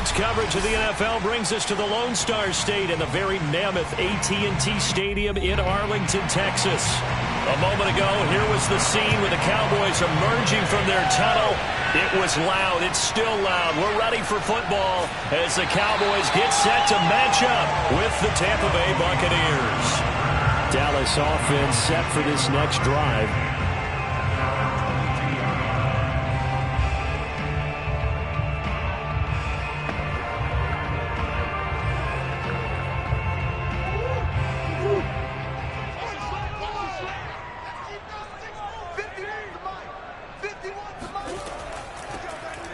Sports coverage of the NFL brings us to the Lone Star State in the very mammoth AT&T Stadium in Arlington, Texas. A moment ago, here was the scene with the Cowboys emerging from their tunnel. It was loud. It's still loud. We're ready for football as the Cowboys get set to match up with the Tampa Bay Buccaneers. Dallas offense set for this next drive.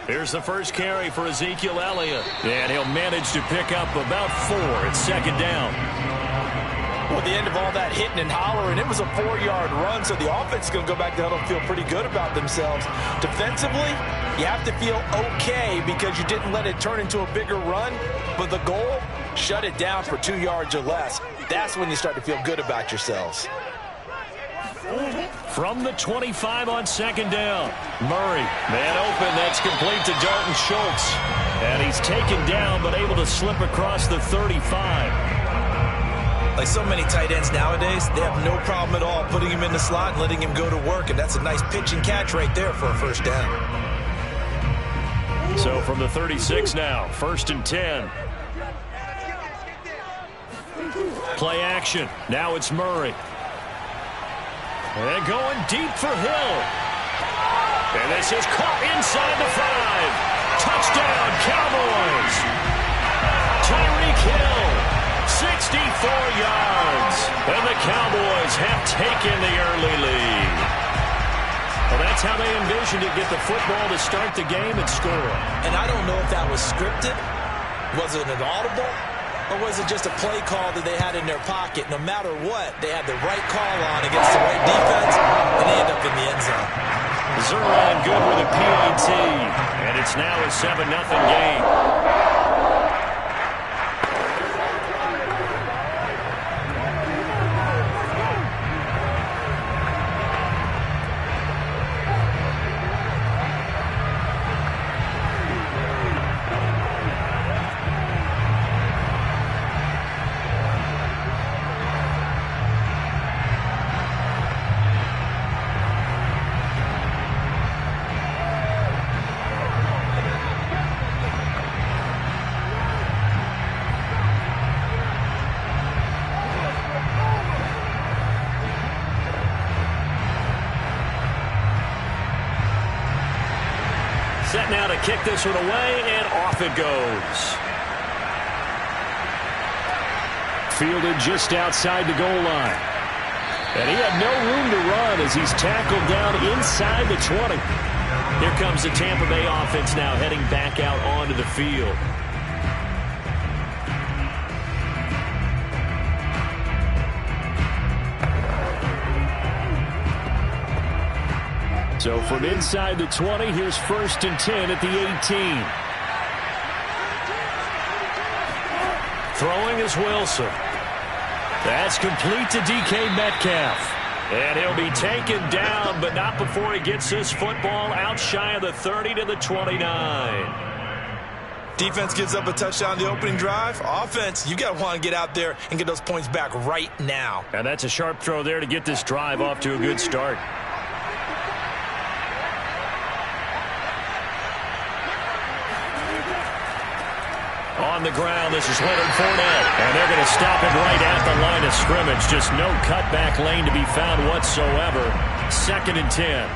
Here's the first carry for Ezekiel Elliott. And he'll manage to pick up about 4 at second down. Well, at the end of all that hitting and hollering, it was a 4-yard run, so the offense is going to go back to huddle and feel pretty good about themselves. Defensively, you have to feel okay because you didn't let it turn into a bigger run, but the goal, shut it down for 2 yards or less. That's when you start to feel good about yourselves. From the 25 on second down. Murray, man open, that's complete to Dalton Schultz. And he's taken down but able to slip across the 35. Like so many tight ends nowadays, they have no problem at all putting him in the slot and letting him go to work, and that's a nice pitch and catch right there for a first down. So from the 36 now, 1st and 10. Play action. Now it's Murray. And going deep for Hill. And this is caught inside the 5. Touchdown, Cowboys. Tyreek Hill, 64 yards. And the Cowboys have taken the early lead. Well, that's how they envisioned it, get the football to start the game and score. And I don't know if that was scripted. Was it an audible? Or was it just a play call that they had in their pocket? No matter what, they had the right call on against the right defense, and they end up in the end zone. Zerline good with a PAT, and it's now a 7-0 game. Set now to kick this one away, and off it goes. Fielded just outside the goal line. And he had no room to run as he's tackled down inside the 20. Here comes the Tampa Bay offense now heading back out onto the field. So from inside the 20, here's 1st and 10 at the 18. Throwing is Wilson. That's complete to DK Metcalf. And he'll be taken down, but not before he gets this football out shy of the 30 to the 29. Defense gives up a touchdown the opening drive. Offense, you got to want to get out there and get those points back right now. And that's a sharp throw there to get this drive off to a good start. On the ground, this is Leonard Fournette. And they're going to stop him right at the line of scrimmage. Just no cutback lane to be found whatsoever. 2nd and 10.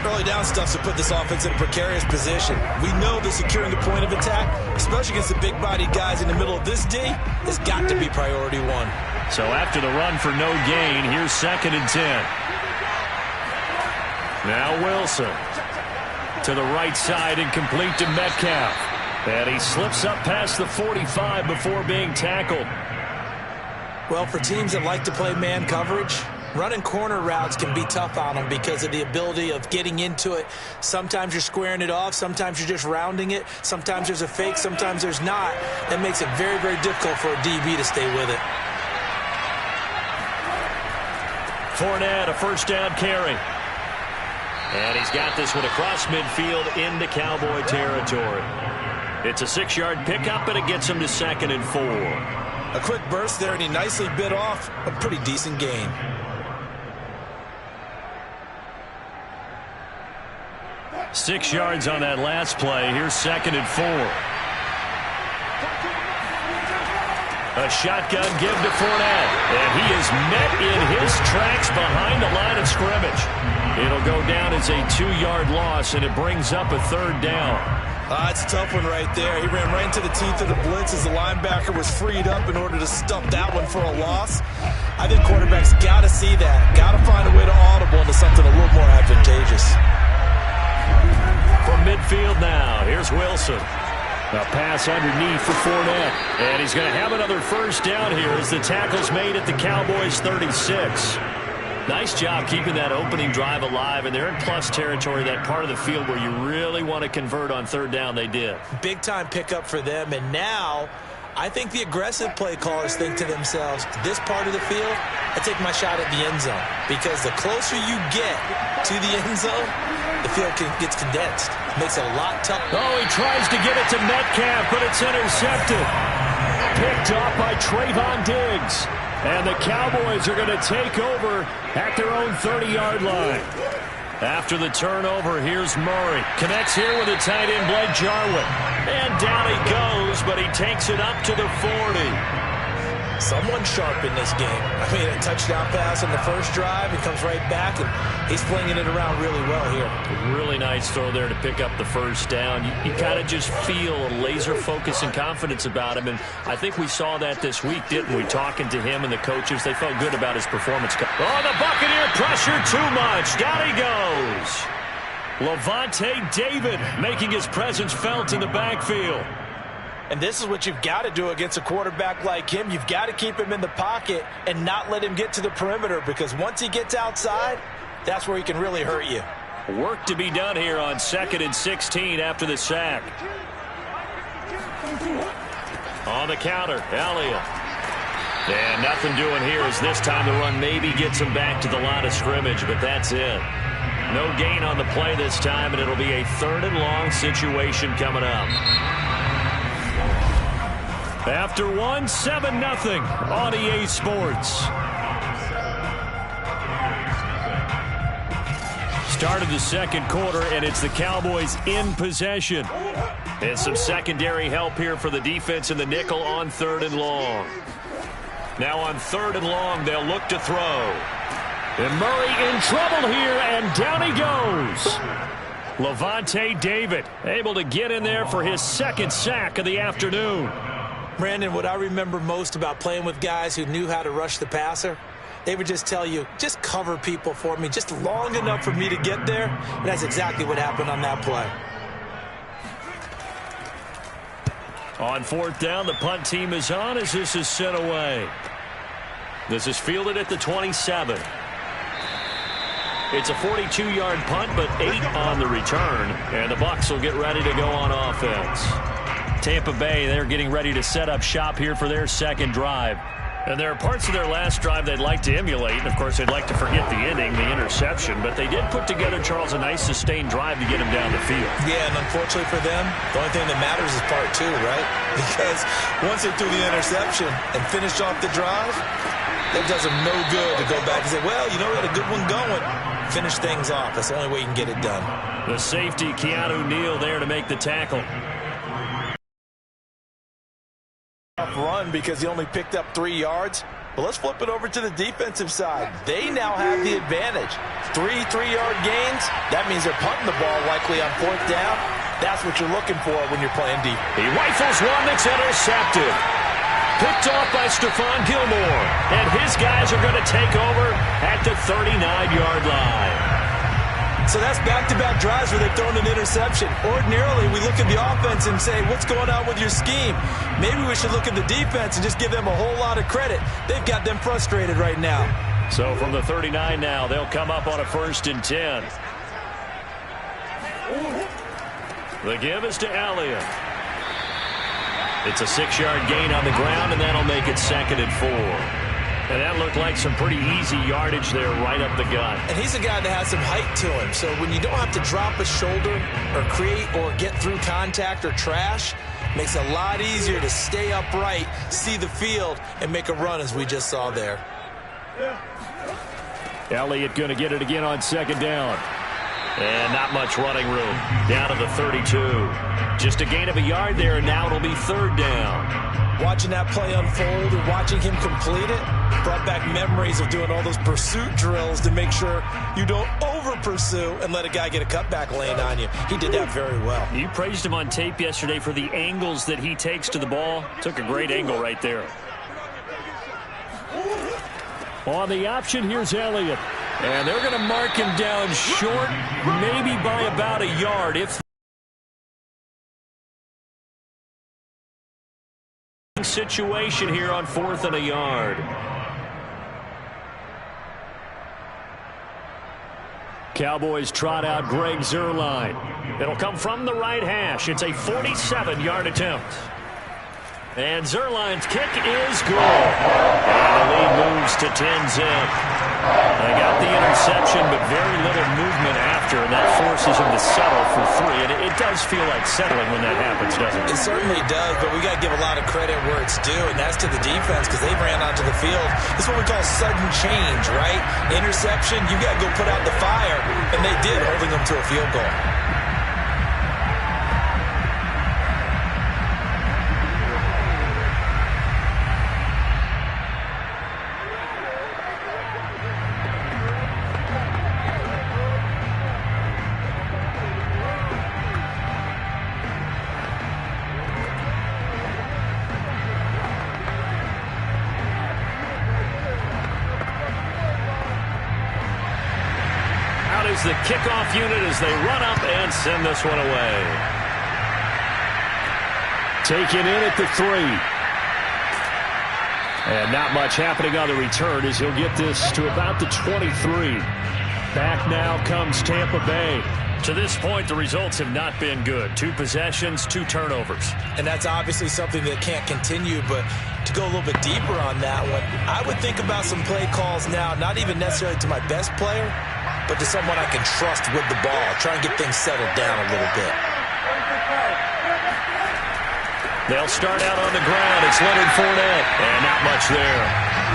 Early down stuff to put this offense in a precarious position. We know that securing the point of attack, especially against the big-bodied guys in the middle of this D, has got to be priority 1. So after the run for no gain, here's 2nd and 10. Now Wilson to the right side and complete to Metcalf. And he slips up past the 45 before being tackled. Well, for teams that like to play man coverage, running corner routes can be tough on them because of the ability of getting into it. Sometimes you're squaring it off. Sometimes you're just rounding it. Sometimes there's a fake. Sometimes there's not. That makes it very, very difficult for a DB to stay with it. Fournette, a 1st down carry. And he's got this one across midfield into Cowboy territory. It's a 6-yard pickup, and it gets him to 2nd and 4. A quick burst there, and he nicely bit off a pretty decent gain. Six yards on that last play. Here's 2nd and 4. A shotgun give to Fournette, and he is met in his tracks behind the line of scrimmage. It'll go down as a 2-yard loss, and it brings up a 3rd down. It's a tough one right there. He ran right into the teeth of the blitz as the linebacker was freed up in order to stop that one for a loss. I think quarterbacks got to see that. Got to find a way to audible into something a little more advantageous. From midfield now, here's Wilson. A pass underneath for Fournette. And he's going to have another 1st down here as the tackle's made at the Cowboys' 36. Nice job keeping that opening drive alive, and they're in plus territory, that part of the field where you really want to convert on 3rd down. They did. Big-time pickup for them, and now I think the aggressive play callers think to themselves, this part of the field, I take my shot at the end zone, because the closer you get to the end zone, the field gets condensed. Makes it a lot tougher. Oh, he tries to get it to Metcalf, but it's intercepted. Picked off by Trayvon Diggs. And the Cowboys are going to take over at their own 30-yard line. After the turnover, here's Murray. Connects here with a tight end, Blake Jarwin. And down he goes, but he takes it up to the 40. Someone sharp in this game. I mean, a touchdown pass on the first drive. He comes right back, and he's flinging it around really well here. Really nice throw there to pick up the 1st down. You kind of just feel a laser focus and confidence about him, and I think we saw that this week, didn't we? Talking to him and the coaches, they felt good about his performance. Oh, the Buccaneer pressure too much. Down he goes. Lavonte David making his presence felt in the backfield. And this is what you've got to do against a quarterback like him. You've got to keep him in the pocket and not let him get to the perimeter, because once he gets outside, that's where he can really hurt you. Work to be done here on 2nd and 16 after the sack. On the counter, Elliott. And nothing doing here as this time the run maybe gets him back to the line of scrimmage, but that's it. No gain on the play this time, and it'll be a 3rd and long situation coming up. After 7-0 on EA Sports. Started the 2nd quarter, and it's the Cowboys in possession. And some secondary help here for the defense in the nickel on 3rd and long. Now on 3rd and long, they'll look to throw. And Murray in trouble here, and down he goes. Lavonte David able to get in there for his 2nd sack of the afternoon. Brandon, what I remember most about playing with guys who knew how to rush the passer, they would just tell you, just cover people for me, just long enough for me to get there. And that's exactly what happened on that play. On 4th down, the punt team is on as this is sent away. This is fielded at the 27. It's a 42-yard punt, but 8 on the return. And the Bucs will get ready to go on offense. Tampa Bay, they're getting ready to set up shop here for their 2nd drive. And there are parts of their last drive they'd like to emulate. And, of course, they'd like to forget the ending, the interception. But they did put together, Charles, a nice sustained drive to get him down the field. Yeah, and unfortunately for them, the only thing that matters is part 2, right? Because once they threw the interception and finished off the drive, it does them no good to go back and say, well, you know, we had a good one going. Finish things off. That's the only way you can get it done. The safety, Keanu Neal, there to make the tackle. Run because he only picked up 3 yards. But let's flip it over to the defensive side. They now have the advantage. 3 3-yard gains. That means they're punting the ball likely on 4th down. That's what you're looking for when you're playing deep. He rifles one that's intercepted. Picked off by Stephon Gilmore. And his guys are going to take over at the 39-yard line. So that's back-to-back drives where they've thrown an interception. Ordinarily, we look at the offense and say, what's going on with your scheme? Maybe we should look at the defense and just give them a whole lot of credit. They've got them frustrated right now. So from the 39 now, they'll come up on a 1st and 10. The give is to Elliott. It's a 6-yard gain on the ground, and that'll make it 2nd and 4. And that looked like some pretty easy yardage there right up the gut. And he's a guy that has some height to him. So when you don't have to drop a shoulder or create or get through contact or trash, Makes it a lot easier to stay upright, see the field, and make a run as we just saw there. Elliott going to get it again on second down. And not much running room. Down to the 32. Just a gain of a yard there, and now it'll be third down. Watching that play unfold and watching him complete it brought back memories of doing all those pursuit drills to make sure you don't over-pursue and let a guy get a cutback lane on you. He did that very well. You praised him on tape yesterday for the angles that he takes to the ball. Took a great angle right there. On the option, here's Elliott. And they're going to mark him down short, maybe by about a yard. If situation here on 4th and a yard. Cowboys trot out Greg Zuerlein. It'll come from the right hash. It's a 47-yard attempt. And Zuerlein's kick is good. And the lead moves to 10-zip. They got the interception, but very little movement after, and that forces him to settle for 3. And it does feel like settling when that happens, doesn't it? It certainly does, but we got to give a lot of credit where it's due, and that's to the defense because they ran onto the field. This is what we call sudden change, right? Interception, you got to go put out the fire, and they did, holding them to a field goal. The kickoff unit as they run up and send this one away. Taken in at the 3. And not much happening on the return as he'll get this to about the 23. Back now comes Tampa Bay. To this point, the results have not been good. 2 possessions, 2 turnovers. And that's obviously something that can't continue, but to go a little bit deeper on that one, I would think about some play calls now, not even necessarily to my best player, but to someone I can trust with the ball. Try and get things settled down a little bit. They'll start out on the ground. It's Leonard Fournette. And not much there.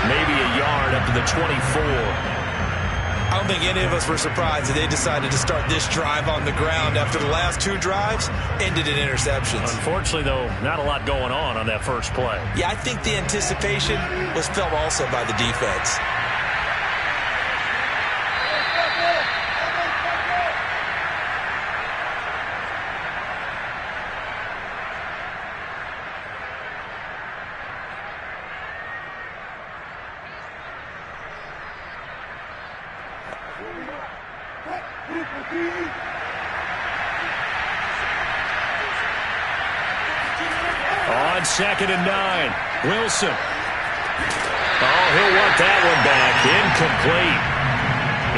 Maybe a yard up to the 24. I don't think any of us were surprised that they decided to start this drive on the ground after the last 2 drives ended in interceptions. Unfortunately, though, not a lot going on that first play. Yeah, I think the anticipation was felt also by the defense. On 2nd and 9, Wilson. Oh, he'll want that one back. Incomplete.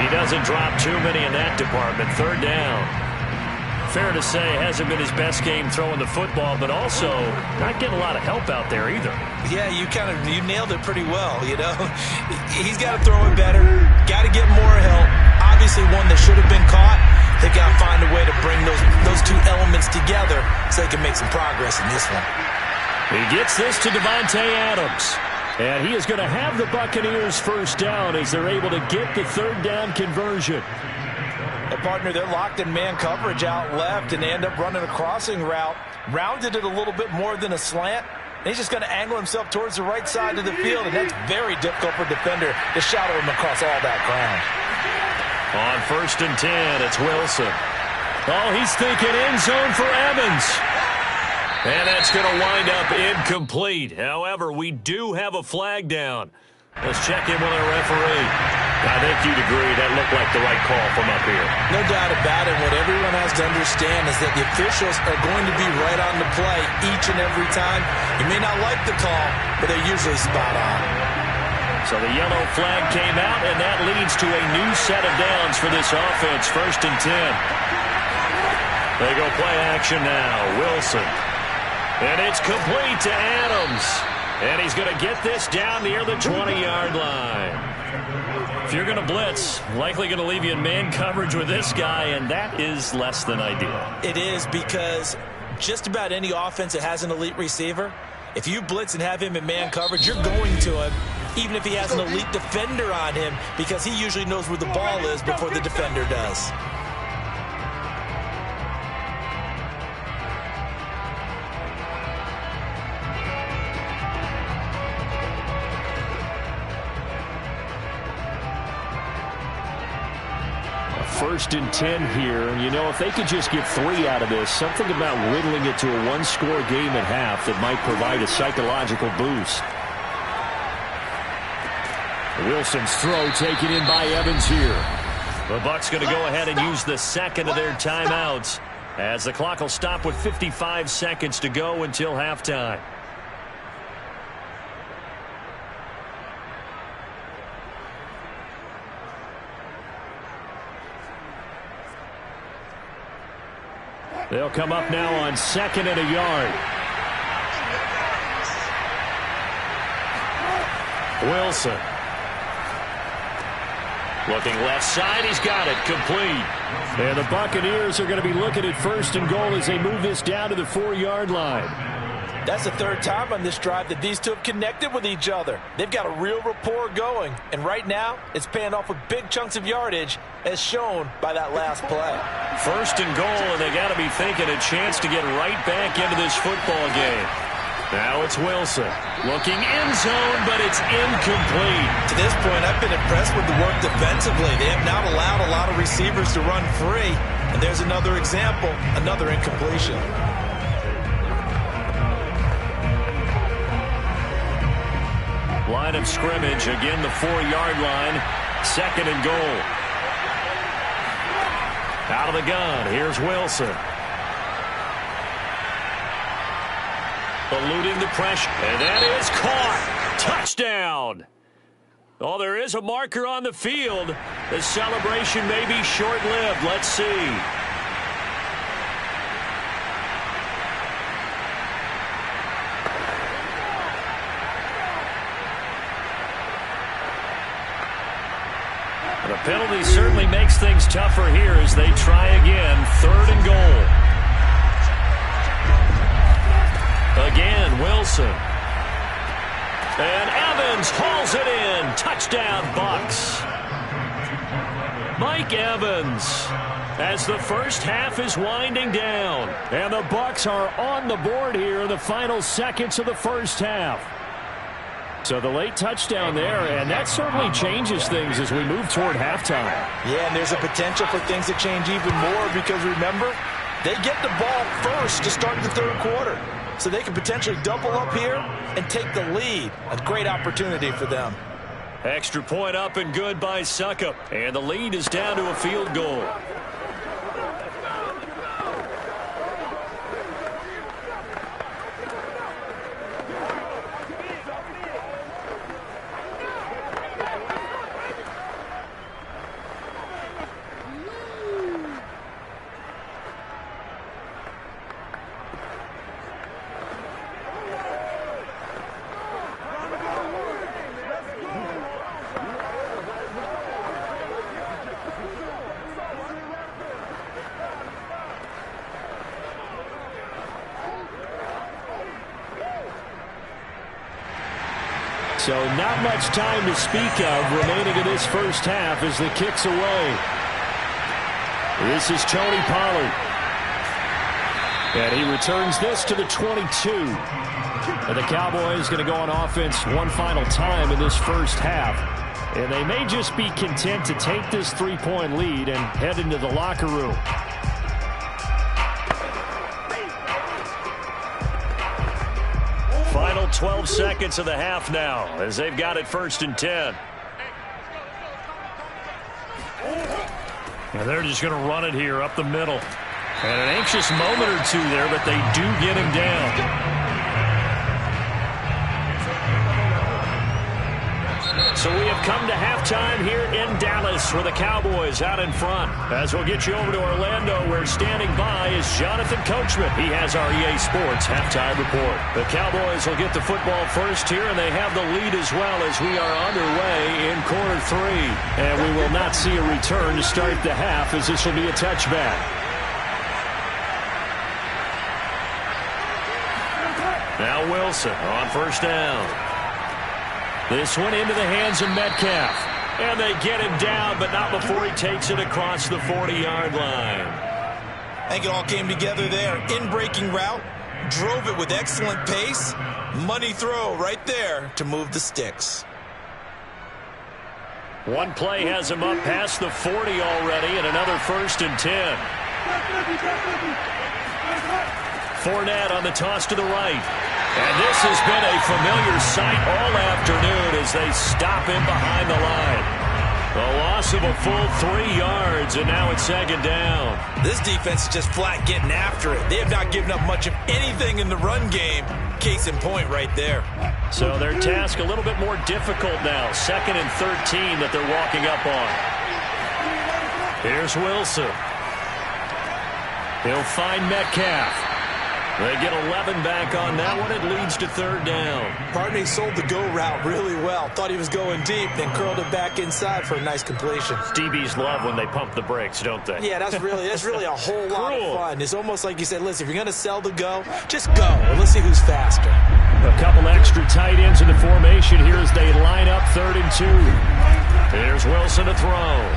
He doesn't drop too many in that department. 3rd down. Fair to say, hasn't been his best game throwing the football, but also not getting a lot of help out there either. Yeah, you nailed it pretty well, you know. He's got to throw it better. Got to get more help. Obviously one that should have been caught. They got to find a way to bring those 2 elements together so they can make some progress in this one. He gets this to Davante Adams. And he is going to have the Buccaneers first down as they're able to get the 3rd down conversion. A partner, they're locked in man coverage out left, and they end up running a crossing route. Rounded it a little bit more than a slant. And he's just going to angle himself towards the right side of the field, and that's very difficult for a defender to shadow him across all that ground. On 1st and 10, it's Wilson. Oh, he's thinking end zone for Evans. And that's going to wind up incomplete. However, we do have a flag down. Let's check in with our referee. I think you'd agree that looked like the right call from up here. No doubt about it. What everyone has to understand is that the officials are going to be right on the play each and every time. You may not like the call, but they're usually spot on. So the yellow flag came out, and that leads to a new set of downs for this offense. 1st and 10. They go play action now. Wilson. And it's complete to Adams. And he's going to get this down near the 20-yard line. If you're going to blitz, likely going to leave you in man coverage with this guy, and that is less than ideal. It is, because just about any offense that has an elite receiver, if you blitz and have him in man coverage, you're going to him, even if he has an elite defender on him, because he usually knows where the ball is before the defender does. First and 10 here, and you know, if they could just get 3 out of this, something about whittling it to a one-score game at half that might provide a psychological boost. Wilson's throw taken in by Evans here. The Bucs going to go ahead and use the second of their timeouts as the clock will stop with 55 seconds to go until halftime. They'll come up now on 2nd and a yard. Wilson. Looking left side, he's got it, complete. And the Buccaneers are going to be looking at 1st and goal as they move this down to the 4-yard line. That's the 3rd time on this drive that these two have connected with each other. They've got a real rapport going, and right now it's paying off with big chunks of yardage, as shown by that last play. 1st and goal, and they got to be thinking a chance to get right back into this football game. Now it's Wilson. Looking end zone, but it's incomplete. To this point, I've been impressed with the work defensively. They have not allowed a lot of receivers to run free. And there's another example, another incompletion. Line of scrimmage, again the 4-yard line. 2nd and goal. Out of the gun, here's Wilson. Eluding the pressure, and that is caught. Touchdown. Oh, there is a marker on the field. The celebration may be short-lived. Let's see. The penalty certainly makes things tougher here as they try again. 3rd and goal. Again, Wilson. And Evans hauls it in. Touchdown, Bucs. Mike Evans as the first half is winding down. And the Bucs are on the board here in the final seconds of the first half. So the late touchdown there, and that certainly changes things as we move toward halftime. Yeah, and there's a potential for things to change even more because, remember, they get the ball first to start the 3rd quarter. So they can potentially double up here and take the lead. A great opportunity for them. Extra point up and good by Succop. And the lead is down to a field goal. So not much time to speak of remaining in this first half as the kick's away. This is Tony Pollard. And he returns this to the 22. And the Cowboys going to go on offense one final time in this first half. And they may just be content to take this 3-point lead and head into the locker room. Final 12 seconds of the half now as they've got it 1st and 10. And they're just going to run it here up the middle. And an anxious moment or two there, but they do get him down. So we have come to halftime here in Dallas where the Cowboys out in front. As we'll get you over to Orlando where standing by is Jonathan Coachman. He has our EA Sports halftime report. The Cowboys will get the football first here and they have the lead as well as we are underway in quarter 3. And we will not see a return to start the half as this will be a touchback. Now Wilson on first down. This one into the hands of Metcalf. And they get him down, but not before he takes it across the 40-yard line. I think it all came together there. In-breaking route, drove it with excellent pace. Money throw right there to move the sticks. One play has him up past the 40 already, and another 1st and 10. Fournette on the toss to the right. And this has been a familiar sight all afternoon as they stop him behind the line. A loss of a full 3 yards, and now it's 2nd down. This defense is just flat getting after it. They have not given up much of anything in the run game. Case in point right there. So their task a little bit more difficult now. 2nd and 13 that they're walking up on. Here's Wilson. He'll find Metcalf. They get 11 back on that one. It leads to 3rd down. Pardney sold the go route really well. Thought he was going deep, then curled it back inside for a nice completion. DBs love when they pump the brakes, don't they? Yeah, that's really a whole lot of fun. It's almost like you said, listen, if you're going to sell the go, just go. And let's see who's faster. A couple extra tight ends in the formation here as they line up 3rd and 2. Here's Wilson to throw.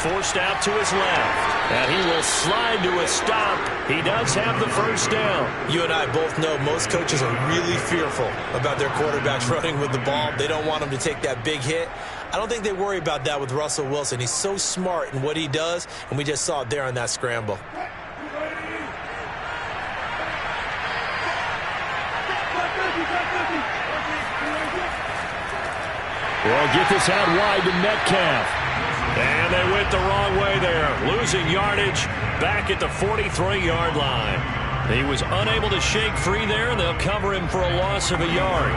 Forced out to his left. And he will slide to a stop. He does have the 1st down. You and I both know most coaches are really fearful about their quarterbacks running with the ball. They don't want them to take that big hit. I don't think they worry about that with Russell Wilson. He's so smart in what he does, and we just saw it there on that scramble. Well, get this out wide to Metcalf. And they went the wrong way there. Losing yardage back at the 43-yard line. He was unable to shake free there, and they'll cover him for a loss of a yard.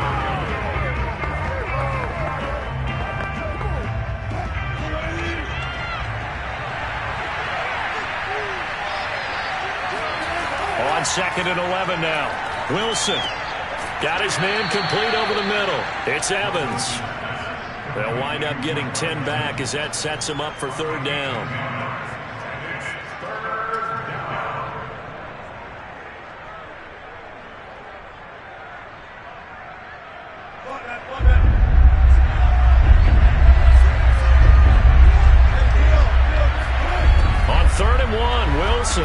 On 2nd and 11 now. Wilson got his man complete over the middle. It's Evans. They'll wind up getting 10 back as that sets him up for 3rd down. On 3rd and 1, Wilson.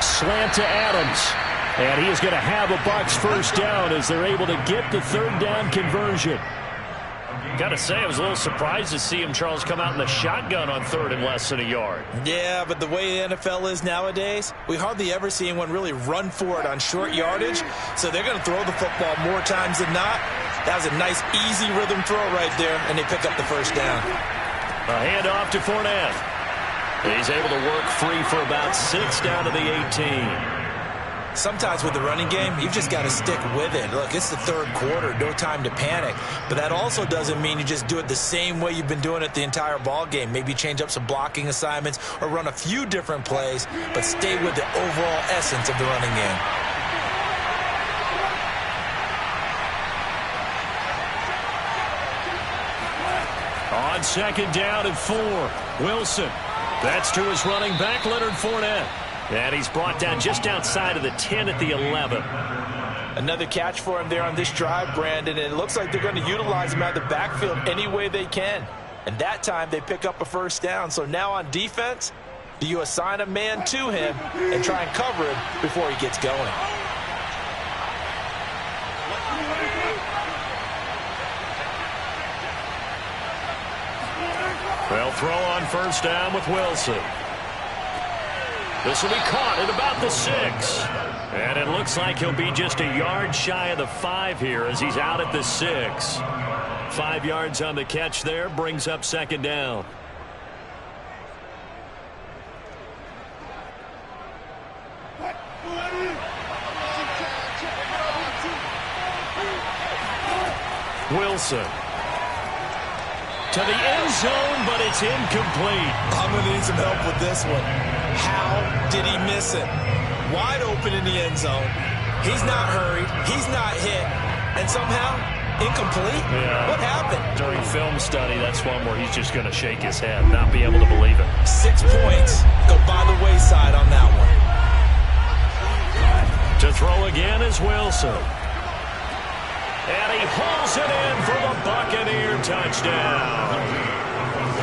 Slant to Adams. And he is going to have a Bucs 1st down as they're able to get the 3rd down conversion. Got to say, I was a little surprised to see him, Charles, come out in the shotgun on 3rd and less than a yard. Yeah, but the way the NFL is nowadays, we hardly ever see anyone really run for it on short yardage. So they're going to throw the football more times than not. That was a nice, easy rhythm throw right there, and they pick up the 1st down. A handoff to Fournette. He's able to work free for about 6 down to the 18. Sometimes with the running game, you've just got to stick with it. Look, it's the 3rd quarter, no time to panic. But that also doesn't mean you just do it the same way you've been doing it the entire ball game. Maybe change up some blocking assignments or run a few different plays, but stay with the overall essence of the running game. On 2nd down and 4, Wilson. That's to his running back, Leonard Fournette. And he's brought down just outside of the 10 at the 11. Another catch for him there on this drive, Brandon, and it looks like they're going to utilize him out of the backfield any way they can. And that time they pick up a 1st down. So now on defense, do you assign a man to him and try and cover him before he gets going? They'll throw on 1st down with Wilson. This will be caught at about the 6. And it looks like he'll be just a yard shy of the 5 here as he's out at the 6. 5 yards on the catch there, brings up 2nd down. Wilson. To the end zone, but it's incomplete. I'm going to need some help with this one. How did he miss it? Wide open in the end zone. He's not hurried. He's not hit. And somehow, incomplete? Yeah. What happened? During film study, that's one where he's just going to shake his head, not be able to believe it. 6 points go by the wayside on that one. To To throw again is Wilson. And he hauls it in for the Buccaneer touchdown.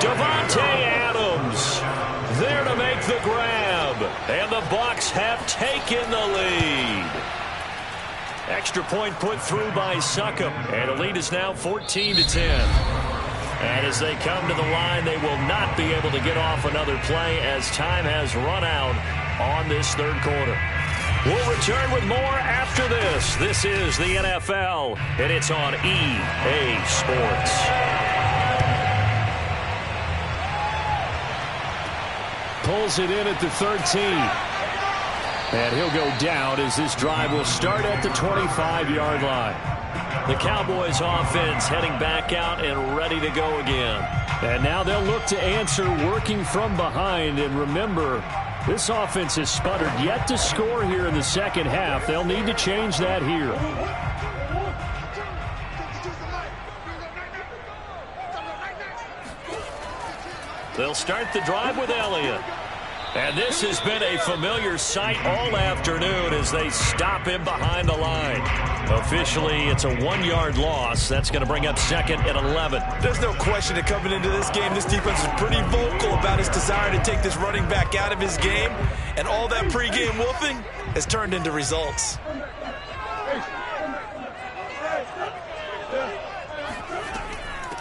Davante Adams there to make the grab. And the Bucs have taken the lead. Extra point put through by Succop. And the lead is now 14-10. And as they come to the line, they will not be able to get off another play as time has run out on this third quarter. We'll return with more after this. This is the NFL, and it's on EA Sports. Pulls it in at the 13. And he'll go down as this drive will start at the 25-yard line. The Cowboys offense heading back out and ready to go again. And now they'll look to answer working from behind. And remember, this offense has sputtered yet to score here in the second half. They'll need to change that here. They'll start the drive with Elliott. And this has been a familiar sight all afternoon as they stop him behind the line. Officially, it's a 1-yard loss. That's going to bring up second and 11. There's no question that coming into this game, this defense is pretty vocal about its desire to take this running back out of his game. And all that pregame whooping has turned into results.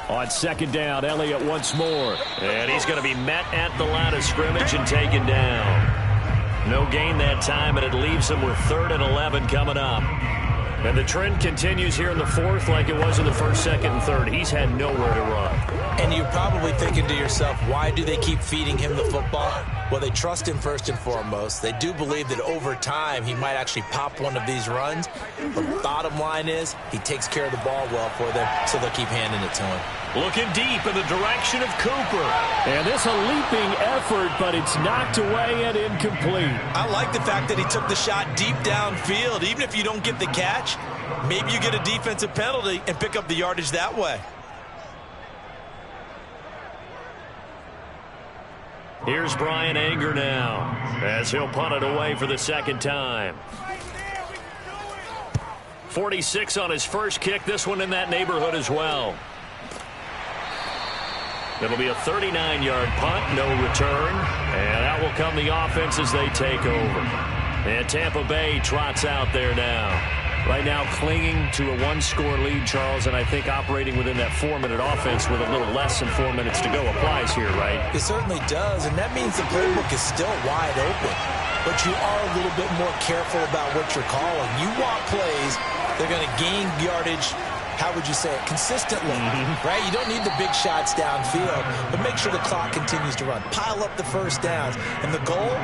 On second down, Elliott once more. And he's going to be met at the line of scrimmage and taken down. No gain that time, and it leaves him with 3rd and 11 coming up. And the trend continues here in the fourth like it was in the first, second, and third. He's had nowhere to run. And you're probably thinking to yourself, why do they keep feeding him the football? Well, they trust him first and foremost. They do believe that over time he might actually pop one of these runs. But the bottom line is he takes care of the ball well for them, so they'll keep handing it to him. Looking deep in the direction of Cooper. And this a leaping effort, but it's knocked away and incomplete. I like the fact that he took the shot deep downfield. Even if you don't get the catch, maybe you get a defensive penalty and pick up the yardage that way. Here's Brian Anger now as he'll punt it away for the second time. 46 on his first kick. This one in that neighborhood as well. It'll be a 39-yard punt, no return. And out will come the offense as they take over. And Tampa Bay trots out there now. Right now clinging to a 1-score lead, Charles, and I think operating within that 4-minute offense with a little less than 4 minutes to go applies here, right? It certainly does, and that means the playbook is still wide open. But you are a little bit more careful about what you're calling. You want plays, they're going to gain yardage, how would you say it, consistently, right? You don't need the big shots downfield, but make sure the clock continues to run. Pile up the first downs, and the goal,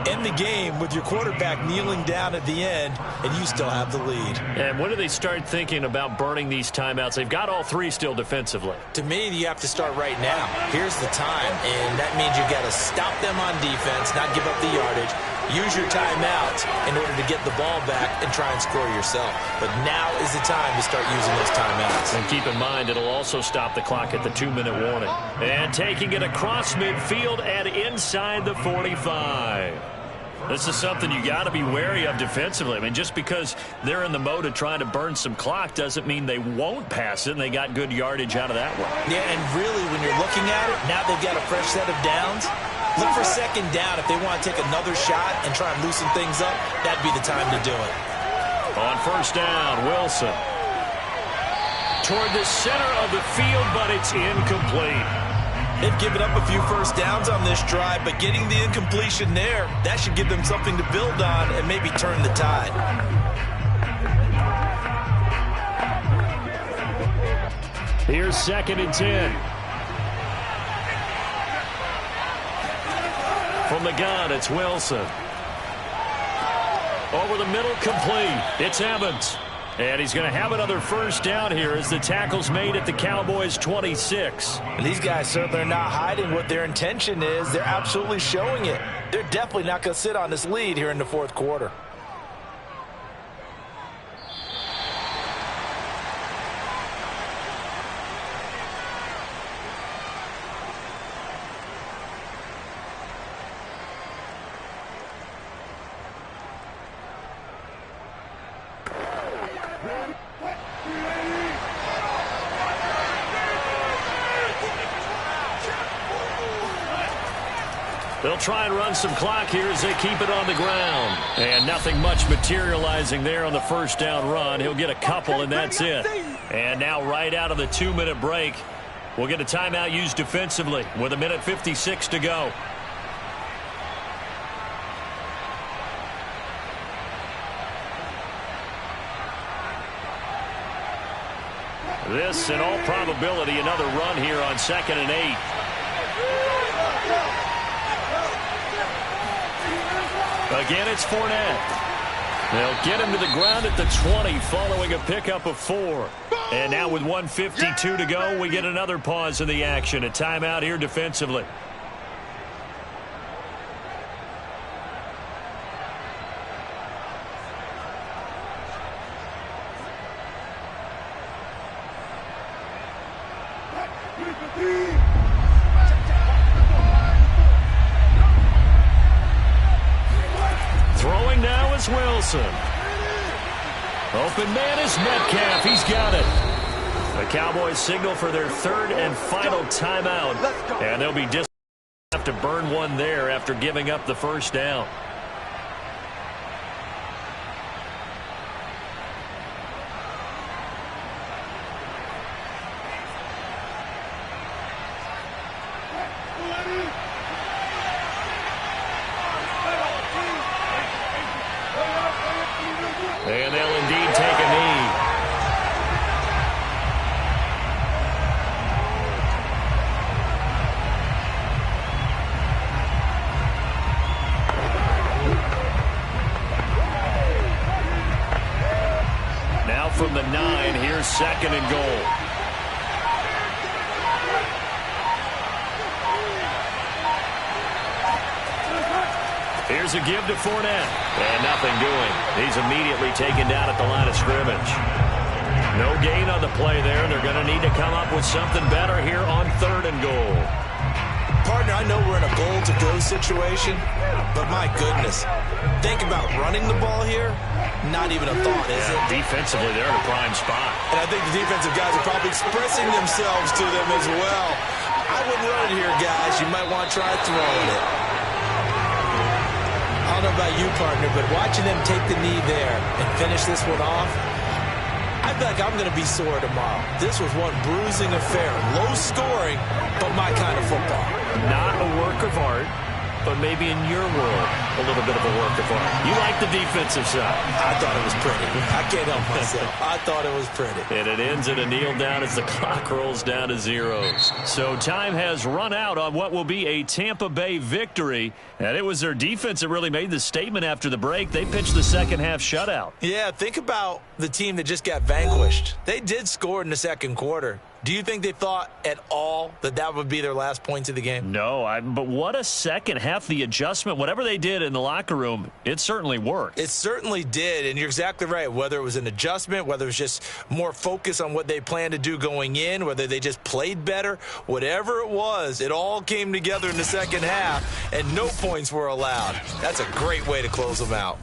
end the game with your quarterback kneeling down at the end, and you still have the lead. And when do they start thinking about burning these timeouts? They've got all three still defensively. To me, you have to start right now. Here's the time, and that means you've got to stop them on defense, not give up the yardage. Use your timeouts in order to get the ball back and try and score yourself. But now is the time to start using those timeouts. And keep in mind, it'll also stop the clock at the 2-minute warning. And taking it across midfield and inside the 45. This is something you got to be wary of defensively. I mean, just because they're in the mode of trying to burn some clock doesn't mean they won't pass it, and they got good yardage out of that one. Yeah, and really, when you're looking at it, now they've got a fresh set of downs. Look for second down. If they want to take another shot and try and loosen things up, that'd be the time to do it. On first down, Wilson. Toward the center of the field, but it's incomplete. They've given up a few first downs on this drive, but getting the incompletion there, that should give them something to build on and maybe turn the tide. Here's 2nd and 10. From the gun, it's Wilson. Over the middle, complete. It's Evans. And he's going to have another first down here as the tackle's made at the Cowboys' 26. And these guys certainly are not hiding what their intention is. They're absolutely showing it. They're definitely not going to sit on this lead here in the fourth quarter. They'll try and run some clock here as they keep it on the ground. And nothing much materializing there on the first down run. He'll get a couple, and that's it. And now right out of the 2-minute break, we'll get a timeout used defensively with 1:56 to go. This, in all probability, another run here on 2nd and 8. Again, it's Fournette. They'll get him to the ground at the 20 following a pickup of 4. And now with 1:52 to go, we get another pause in the action. A timeout here defensively. Throwing now is Wilson. Open man is Metcalf. He's got it. The Cowboys signal for their 3rd and final timeout. And they'll be just have to burn one there after giving up the first down. And they'll indeed take a knee. Now from the 9, here's 2nd and goal. Here's a give to Fournette. And nothing doing. He's immediately taken down at the line of scrimmage. No gain on the play there, and they're going to need to come up with something better here on 3rd and goal. Partner, I know we're in a goal-to-go situation, but my goodness. Think about running the ball here. Not even a thought, is it? Defensively, they're in a prime spot. And I think the defensive guys are probably expressing themselves to them as well. I wouldn't run it here, guys. You might want to try throwing it. I don't know about you, partner, but watching them take the knee there and finish this one off, I feel like I'm going to be sore tomorrow. This was one bruising affair. Low scoring, but my kind of football. Not a work of art, but maybe in your world, a little bit of a work of art. You like the defensive side. I thought it was pretty. I can't help myself. I thought it was pretty. And it ends in a kneel down as the clock rolls down to zeros. So time has run out on what will be a Tampa Bay victory. And it was their defense that really made the statement after the break. They pitched the second half shutout. Yeah, think about the team that just got vanquished. They did score in the second quarter. Do you think they thought at all that that would be their last points of the game? No, but what a second half. The adjustment, whatever they did in the locker room, it certainly worked. It certainly did, and you're exactly right. Whether it was an adjustment, whether it was just more focus on what they planned to do going in, whether they just played better, whatever it was, it all came together in the second half, and no points were allowed. That's a great way to close them out.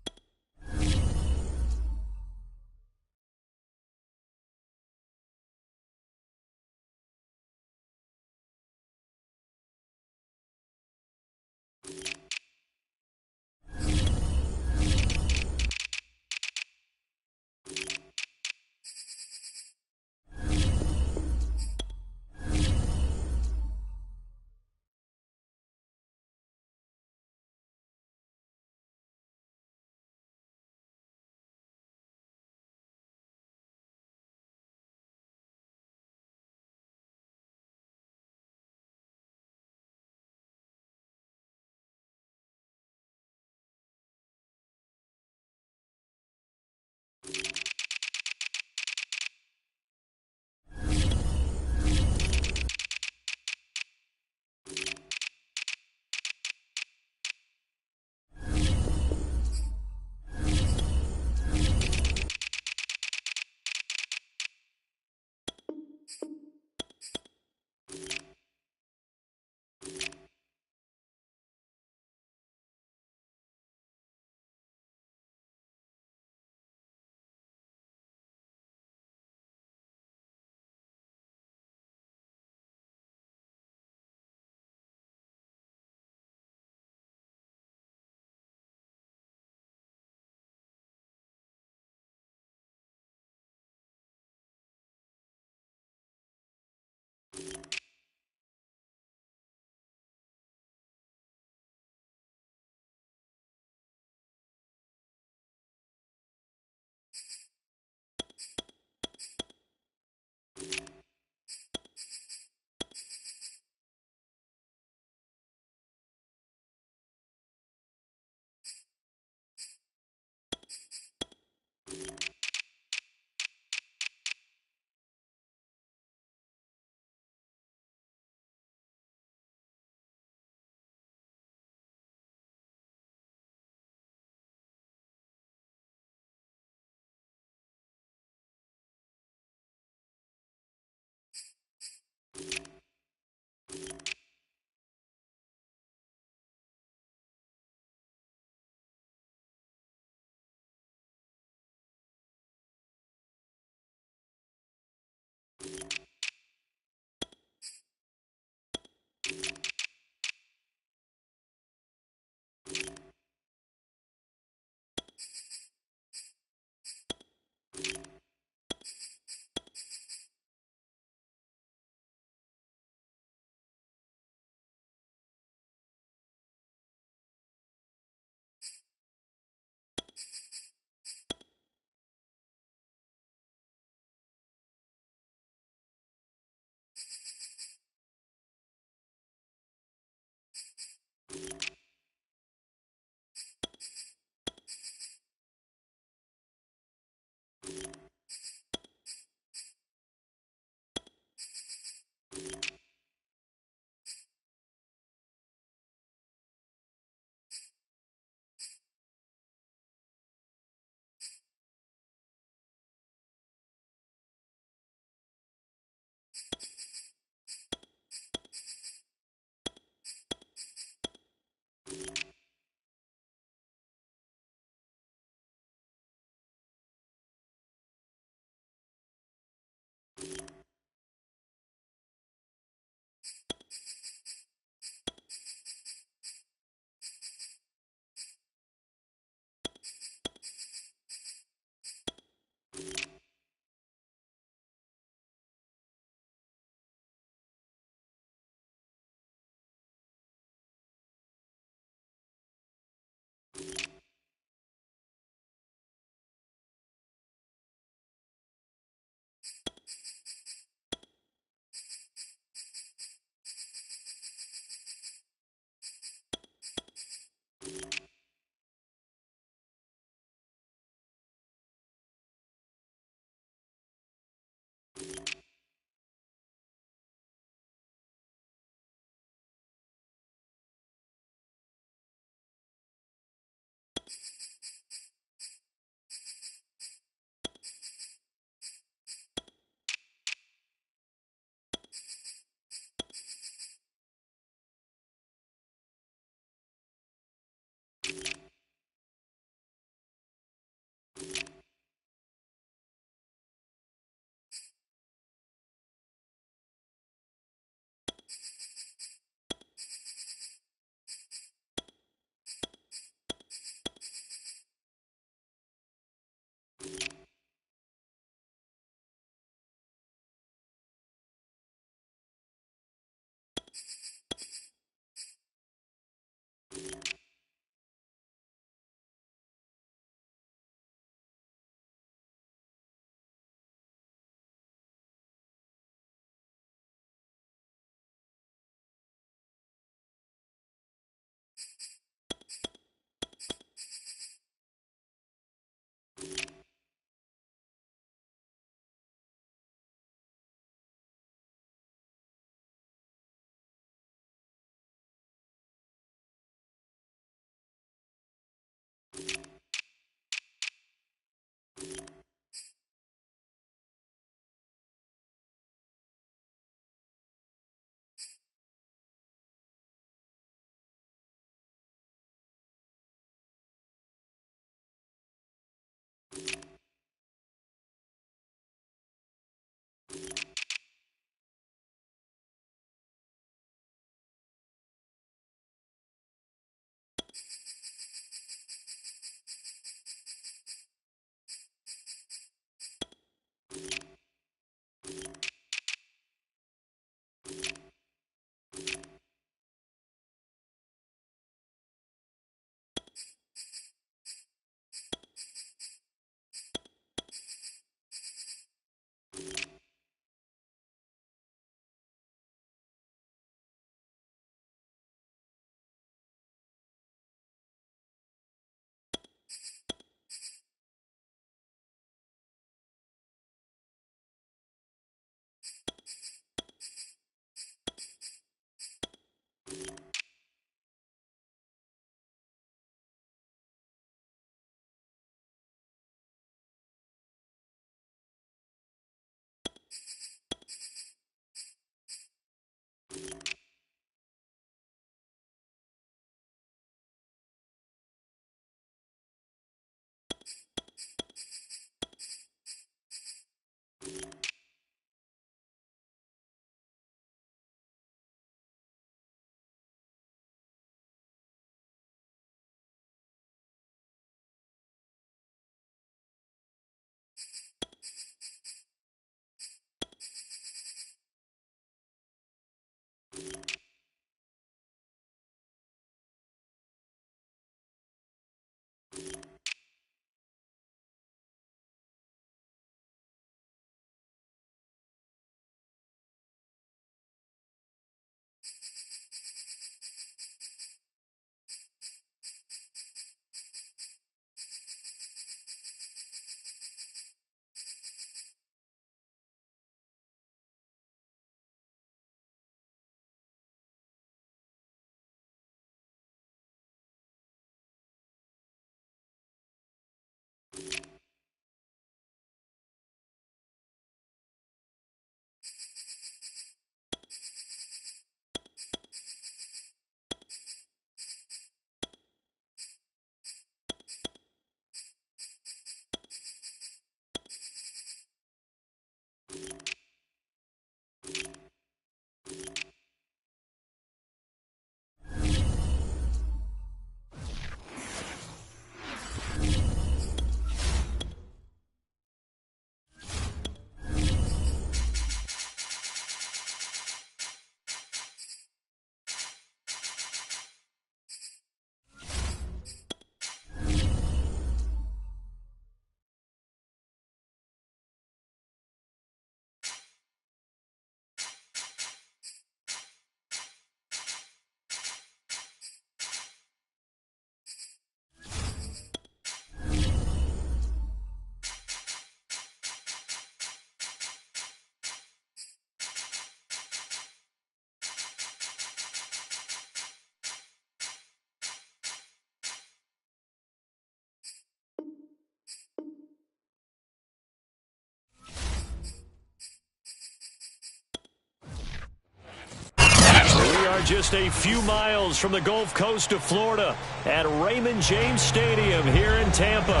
are just a few miles from the Gulf Coast of Florida at Raymond James Stadium here in Tampa.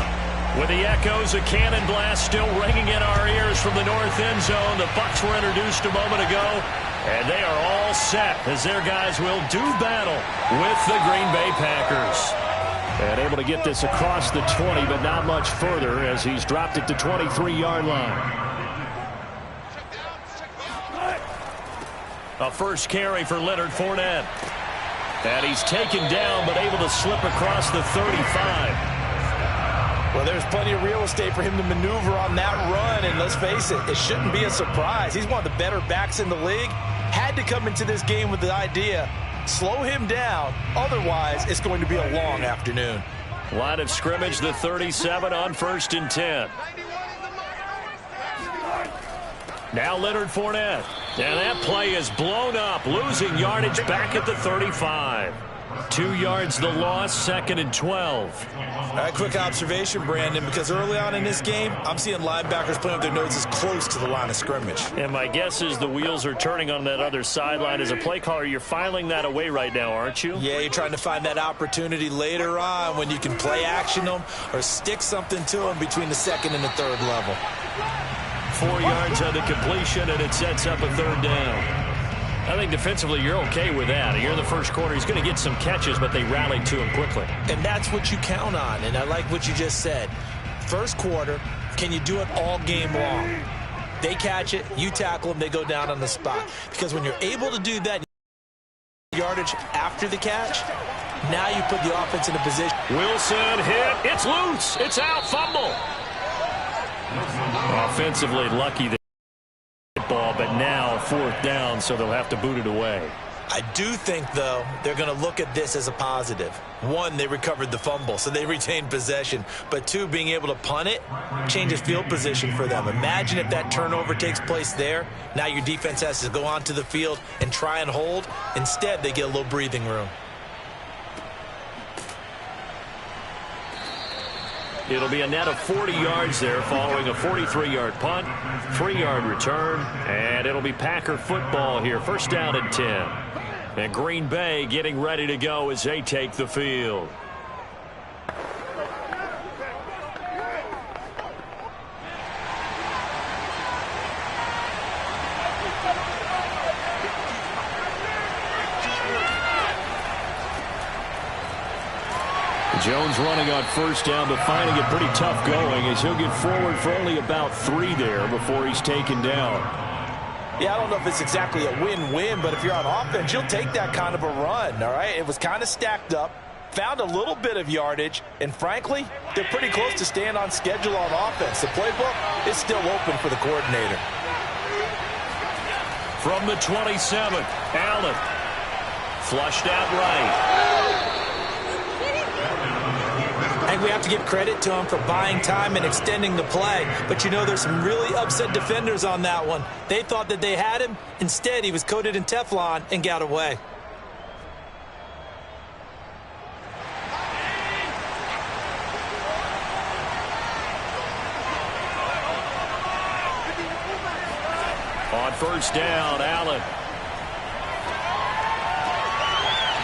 With the echoes of cannon blast still ringing in our ears from the north end zone, the Bucs were introduced a moment ago, and they are all set as their guys will do battle with the Green Bay Packers. And able to get this across the 20, but not much further as he's dropped it to 23-yard line. A first carry for Leonard Fournette. And he's taken down, but able to slip across the 35. Well, there's plenty of real estate for him to maneuver on that run, and let's face it, it shouldn't be a surprise. He's one of the better backs in the league. Had to come into this game with the idea, slow him down, otherwise it's going to be a long afternoon. Line of scrimmage, the 37 on 1st and 10. Now Leonard Fournette. And that play is blown up, losing yardage back at the 35. 2 yards the loss, 2nd and 12. All right, quick observation, Brandon, because early on in this game, I'm seeing linebackers playing with their noses close to the line of scrimmage. And my guess is the wheels are turning on that other sideline. As a play caller, you're filing that away right now, aren't you? Yeah, you're trying to find that opportunity later on when you can play action them or stick something to them between the 2nd and the 3rd level. 4 yards on the completion, and it sets up a 3rd down. I think defensively you're okay with that. You're in the first quarter. He's going to get some catches, but they rallied to him quickly. And that's what you count on, and I like what you just said. First quarter, can you do it all game long? They catch it, you tackle them, they go down on the spot. Because when you're able to do that yardage after the catch, now you put the offense in a position. Wilson hit. It's loose. It's out. Fumble. Offensively lucky that ball, but now 4th down, so they'll have to boot it away. I do think, though, they're going to look at this as a positive. 1, they recovered the fumble, so they retained possession. But 2, being able to punt it changes field position for them. Imagine if that turnover takes place there. Now your defense has to go onto the field and try and hold. Instead, they get a little breathing room. It'll be a net of 40 yards there following a 43-yard punt, 3-yard return, and it'll be Packer football here. 1st down and 10. And Green Bay getting ready to go as they take the field. Jones running on 1st down, but finding it pretty tough going as he'll get forward for only about 3 there before he's taken down. Yeah, I don't know if it's exactly a win-win, but if you're on offense, you'll take that kind of a run, all right? It was kind of stacked up, found a little bit of yardage, and frankly, they're pretty close to staying on schedule on offense. The playbook is still open for the coordinator. From the 27, Allen. Flushed out right. I think we have to give credit to him for buying time and extending the play. But, you know, there's some really upset defenders on that one. They thought that they had him. Instead, he was coated in Teflon and got away. On 1st down, Allen.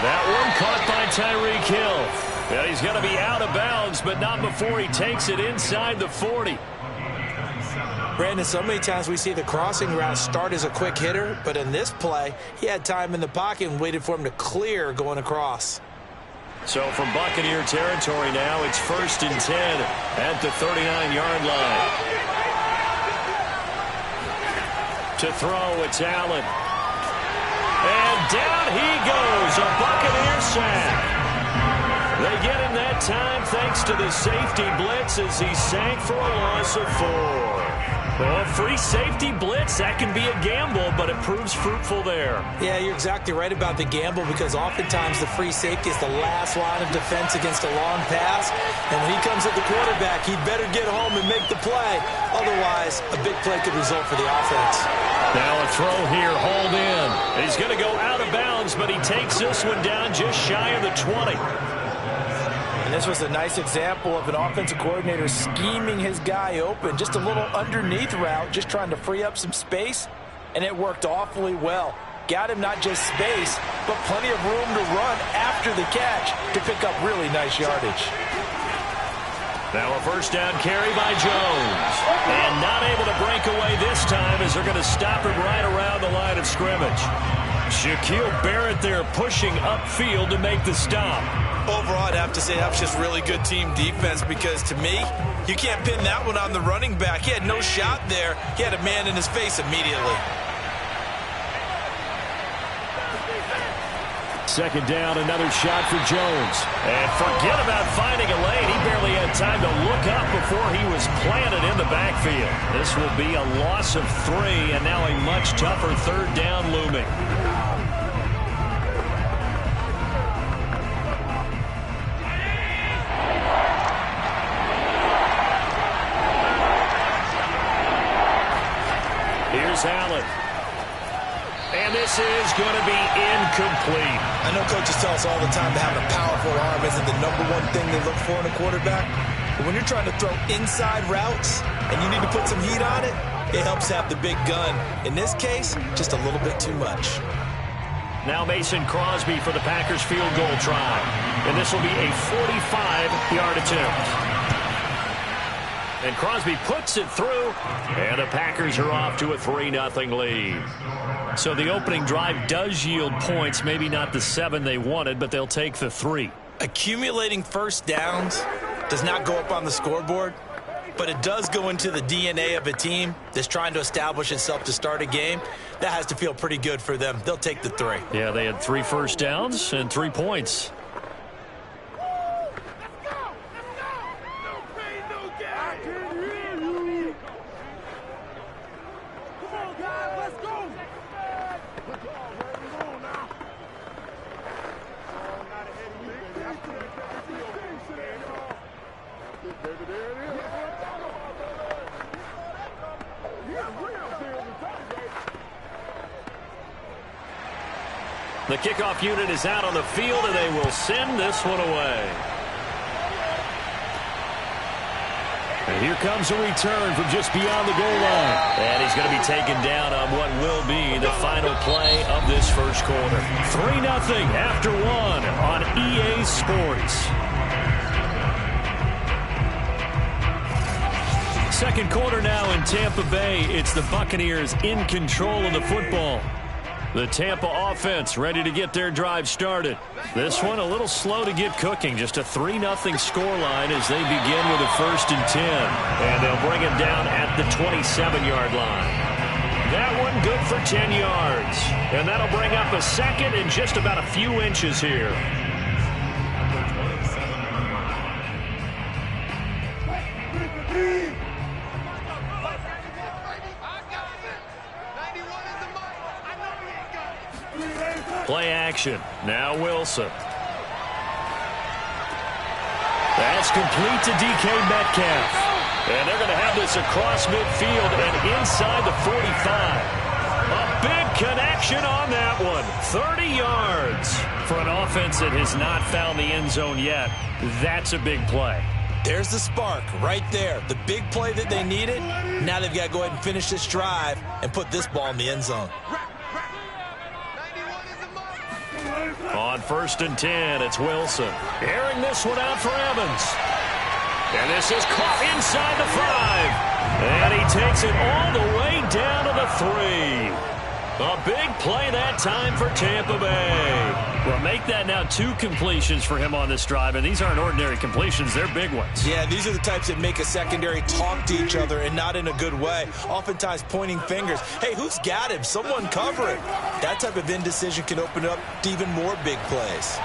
That one caught by Tyreek Hill. And he's going to be out of bounds, but not before he takes it inside the 40. Brandon, so many times we see the crossing route start as a quick hitter, but in this play, he had time in the pocket and waited for him to clear going across. So from Buccaneer territory now, it's 1st and 10 at the 39-yard line. To throw, it's Allen. And down he goes, a Buccaneer sack. They get him that time thanks to the safety blitz as he sank for a loss of 4. Well, a free safety blitz, that can be a gamble, but it proves fruitful there. Yeah, you're exactly right about the gamble because oftentimes the free safety is the last line of defense against a long pass. And when he comes at the quarterback, he'd better get home and make the play. Otherwise, a big play could result for the offense. Now a throw here, hauled in. He's going to go out of bounds, but he takes this one down just shy of the 20. And this was a nice example of an offensive coordinator scheming his guy open. Just a little underneath route, just trying to free up some space, and it worked awfully well. got him not just space, but plenty of room to run after the catch to pick up really nice yardage. Now a first down carry by Jones. And not able to break away this time as they're going to stop him right around the line of scrimmage. Shaquille Barrett there pushing upfield to make the stop. Overall, I'd have to say that was just really good team defense because, to me, you can't pin that one on the running back. He had no shot there. He had a man in his face immediately. Second down, another shot for Jones. And forget about finding a lane. He barely had time to look up before he was planted in the backfield. This will be a loss of 3, and now a much tougher third down looming. Here's Allen. And this is going to be incomplete. I know coaches tell us all the time that having a powerful arm isn't the #1 thing they look for in a quarterback. But when you're trying to throw inside routes and you need to put some heat on it, it helps have the big gun. In this case, just a little bit too much. Now Mason Crosby for the Packers field goal try. And this will be a 45-yard attempt. And Crosby puts it through, and the Packers are off to a 3-0 lead. So the opening drive does yield points, maybe not the 7 they wanted, but they'll take the 3. Accumulating first downs does not go up on the scoreboard, but it does go into the DNA of a team that's trying to establish itself to start a game. That has to feel pretty good for them. They'll take the 3. Yeah, they had 3 first downs and 3 points. The kickoff unit is out on the field, and they will send this one away. And here comes a return from just beyond the goal line. And he's going to be taken down on what will be the final play of this first quarter. 3-0 after 1 on EA Sports. Second quarter now in Tampa Bay. It's the Buccaneers in control of the football. The Tampa offense ready to get their drive started. This one a little slow to get cooking. Just a 3-0 scoreline as they begin with a 1st and 10. And they'll bring him down at the 27-yard line. That one good for 10 yards. And that'll bring up a second and just about a few inches here. Play action. Now Wilson. That's complete to DK Metcalf. And they're going to have this across midfield and inside the 45. A big connection on that one. 30 yards for an offense that has not found the end zone yet. That's a big play. There's the spark right there. The big play that they needed. Now they've got to go ahead and finish this drive and put this ball in the end zone. On 1st and 10, it's Wilson. Airing this one out for Evans. And this is caught inside the 5. And he takes it all the way down to the 3. A big play that time for Tampa Bay. Well, make that now 2 completions for him on this drive, and these aren't ordinary completions. They're big ones. Yeah, these are the types that make a secondary talk to each other and not in a good way. Oftentimes pointing fingers. Hey, who's got him? Someone cover it. That type of indecision can open up to even more big plays.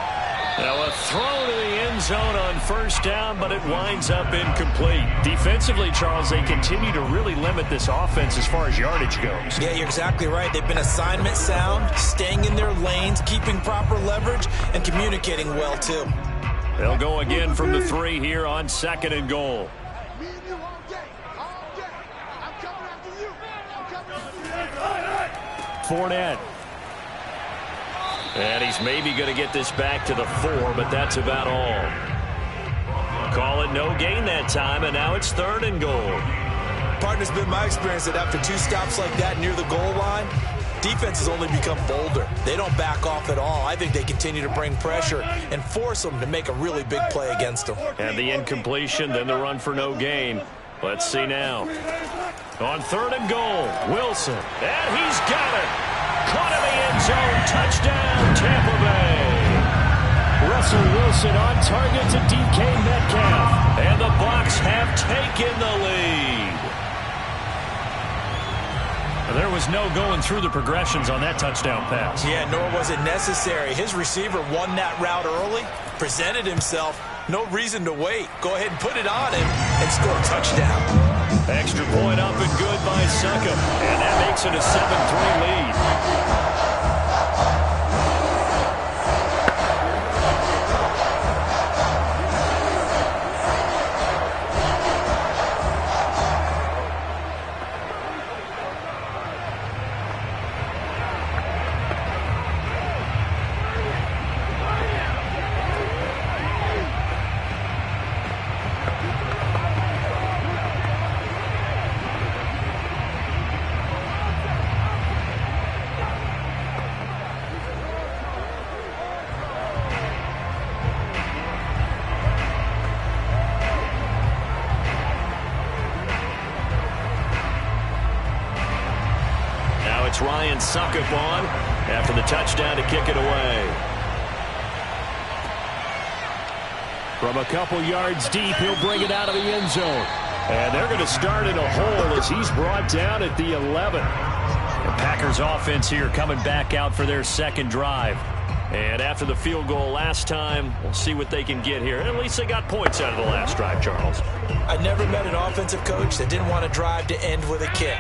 Now a throw to the end zone on 1st down, but it winds up incomplete. Defensively, Charles, they continue to really limit this offense as far as yardage goes. Yeah, you're exactly right. They've been assignment sound, staying in their lanes, keeping proper leverage, and communicating well, too. They'll go again from the 3 here on 2nd and goal. Fournette. And he's maybe going to get this back to the 4, but that's about all. Call it no gain that time, and now it's 3rd and goal. Partner, it's been my experience that after 2 stops like that near the goal line, defense has only become bolder. They don't back off at all. I think they continue to bring pressure and force them to make a really big play against them. And the incompletion, then the run for no gain. Let's see now. On 3rd and goal, Wilson. And he's got it. Caught in the end zone. Touchdown, Tampa Bay. Russell Wilson on target to DK Metcalf. And the Bucs have taken the lead. There was no going through the progressions on that touchdown pass. Yeah, nor was it necessary. His receiver won that route early, presented himself. No reason to wait. Go ahead and put it on him and score a touchdown. Extra point up and good by Succop. And that makes it a 7-3 lead. Ryan Succop on after the touchdown to kick it away. From a couple yards deep, he'll bring it out of the end zone. And they're going to start in a hole as he's brought down at the 11. The Packers offense here coming back out for their second drive. And after the field goal last time, we'll see what they can get here. At least they got points out of the last drive, Charles. I never met an offensive coach that didn't want to drive to end with a kick.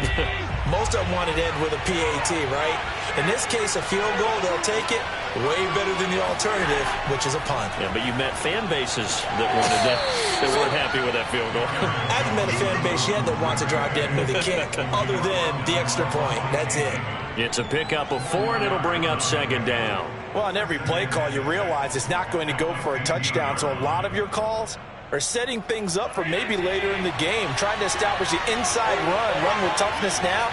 Most of them wanted to end with a PAT, right? In this case, a field goal, they'll take it. Way better than the alternative, which is a punt. Yeah, but you met fan bases that wanted that, that weren't happy with that field goal. I haven't met a fan base yet that wants to drive to end with a kick, other than the extra point. That's it. It's a pickup of 4, and it'll bring up 2nd down. Well, on every play call, you realize it's not going to go for a touchdown, so a lot of your calls are setting things up for maybe later in the game, trying to establish the inside run with toughness now,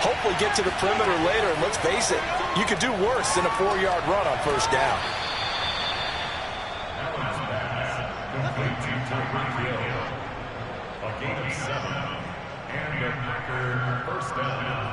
hopefully get to the perimeter later, and let's face it, you could do worse than a 4-yard run on 1st down. A gain of 7, and a Packer 1st down.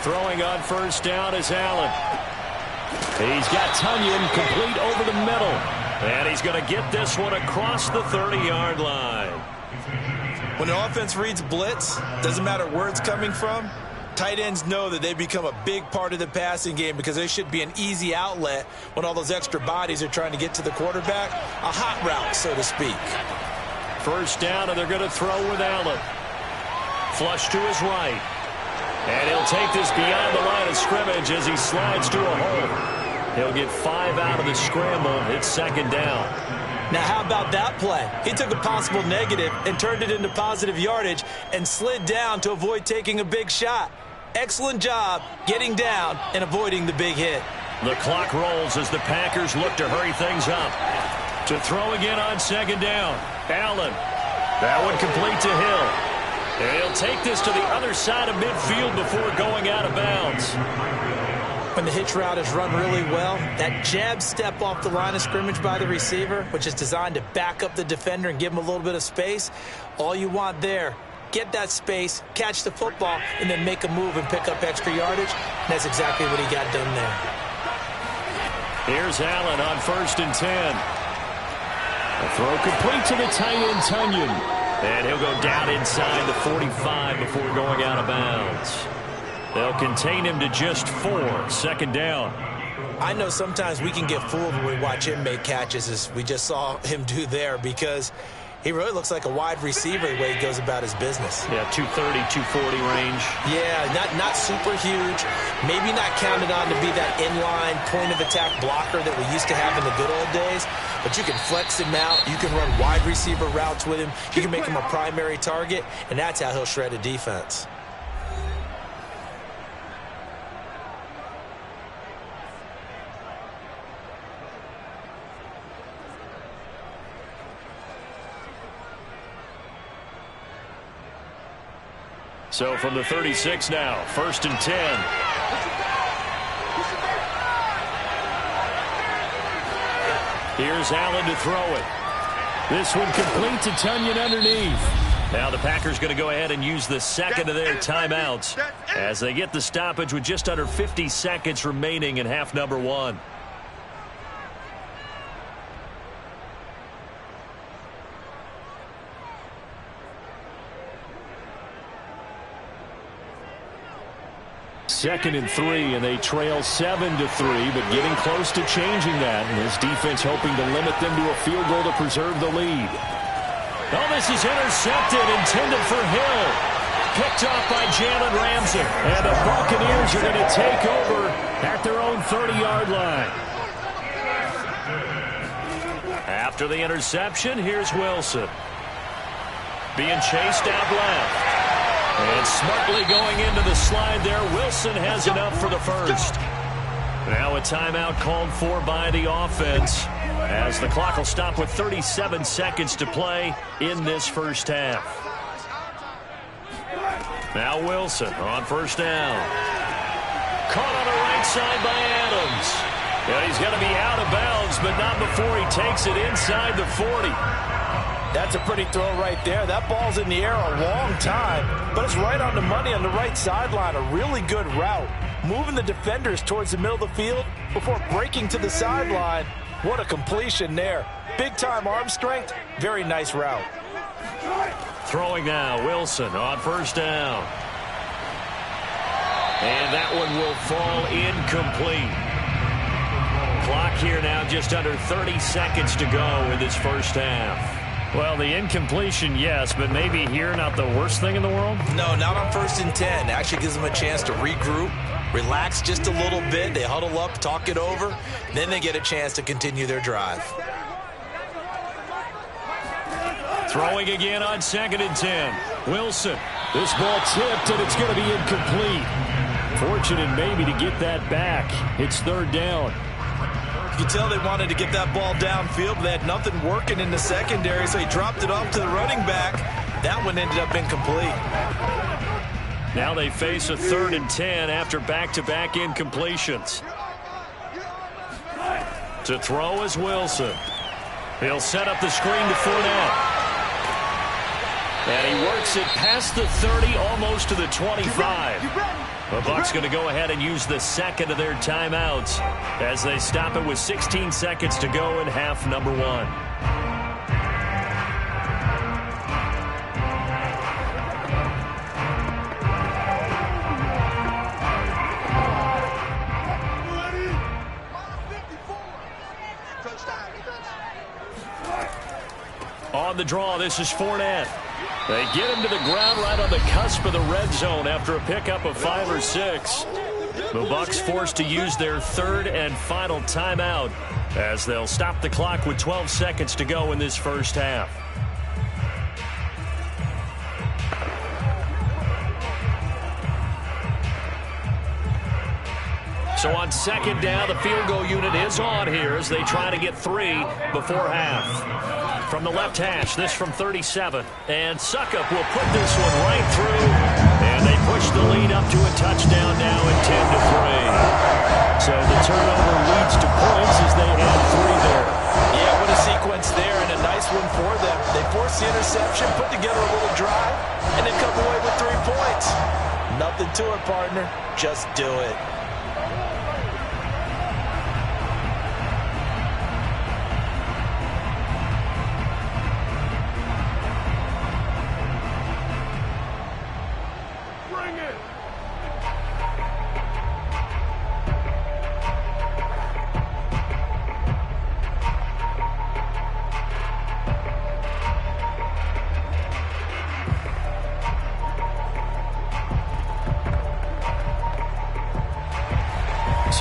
Throwing on 1st down is Allen. He's got Tonyan complete over the middle. And he's going to get this one across the 30-yard line. When an offense reads blitz, doesn't matter where it's coming from, tight ends know that they become a big part of the passing game because they should be an easy outlet when all those extra bodies are trying to get to the quarterback. A hot route, so to speak. 1st down, and they're going to throw with Allen. Flush to his right. And he'll take this beyond the line of scrimmage as he slides to a hole. He'll get 5 out of the scramble. It's 2nd down. Now, how about that play? He took a possible negative and turned it into positive yardage and slid down to avoid taking a big shot. Excellent job getting down and avoiding the big hit. The clock rolls as the Packers look to hurry things up. To throw again on 2nd down. Allen. That one complete to Hill. And he'll take this to the other side of midfield before going out of bounds. When the hitch route is run really well, that jab step off the line of scrimmage by the receiver, which is designed to back up the defender and give him a little bit of space, all you want there, get that space, catch the football, and then make a move and pick up extra yardage. And that's exactly what he got done there. Here's Allen on 1st and 10. A throw complete to the tight end, Tonyan. And he'll go down inside the 45 before going out of bounds. They'll contain him to just 4. 2nd down. I know sometimes we can get fooled when we watch him make catches, as we just saw him do there, because He really looks like a wide receiver the way he goes about his business. Yeah, 230, 240 range. Yeah, not super huge. Maybe not counted on to be that inline point-of-attack blocker that we used to have in the good old days. But you can flex him out. You can run wide receiver routes with him. You can make him a primary target, and that's how he'll shred a defense. So from the 36 now, 1st and 10. Here's Allen to throw it. This one complete to Tonyan underneath. Now the Packers going to go ahead and use the second of their timeouts as they get the stoppage with just under 50 seconds remaining in half number 1. Second and 3, and they trail 7-3, but getting close to changing that. And his defense hoping to limit them to a field goal to preserve the lead. Oh, this is intercepted, intended for Hill. Picked off by Jalen Ramsey. And the Buccaneers are going to take over at their own 30-yard line. After the interception, here's Wilson. Being chased out left. And smartly going into the slide there, Wilson has enough for the first. Now a timeout called for by the offense as the clock will stop with 37 seconds to play in this first half. Now Wilson on first down. Caught on the right side by Adams. And he's going to be out of bounds, but not before he takes it inside the 40. That's a pretty throw right there. That ball's in the air a long time, but it's right on the money on the right sideline. A really good route. Moving the defenders towards the middle of the field before breaking to the sideline. What a completion there. Big-time arm strength. Very nice route. Throwing now, Wilson on first down. And that one will fall incomplete. Clock here now just under 30 seconds to go in this first half. Well, the incompletion, yes, but maybe here not the worst thing in the world? No, not on 1st and 10. Actually gives them a chance to regroup, relax just a little bit. They huddle up, talk it over, then they get a chance to continue their drive. Throwing again on 2nd and 10. Wilson. This ball tipped, and it's going to be incomplete. Fortunate maybe to get that back. It's 3rd down. You can tell they wanted to get that ball downfield, but they had nothing working in the secondary, so he dropped it off to the running back. That one ended up incomplete. Now they face a 3rd and 10 after back-to-back incompletions. To throw is Wilson. He'll set up the screen to Fournette. And he works it past the 30, almost to the 25. The Bucs going to go ahead and use the second of their timeouts as they stop it with 16 seconds to go in half number 1. On the draw, this is Fournette. They get him to the ground right on the cusp of the red zone after a pickup of 5 or 6. The Bucs forced to use their 3rd and final timeout as they'll stop the clock with 12 seconds to go in this first half. So on 2nd down, the field goal unit is on here as they try to get 3 before half. From the left hash, this from 37. And Suckup will put this one right through. And they push the lead up to a touchdown now at 10-3. So the turnover leads to points as they add 3 there. Yeah, what a sequence there, and a nice one for them. They force the interception, put together a little drive, and then come away with 3 points. Nothing to it, partner. Just do it.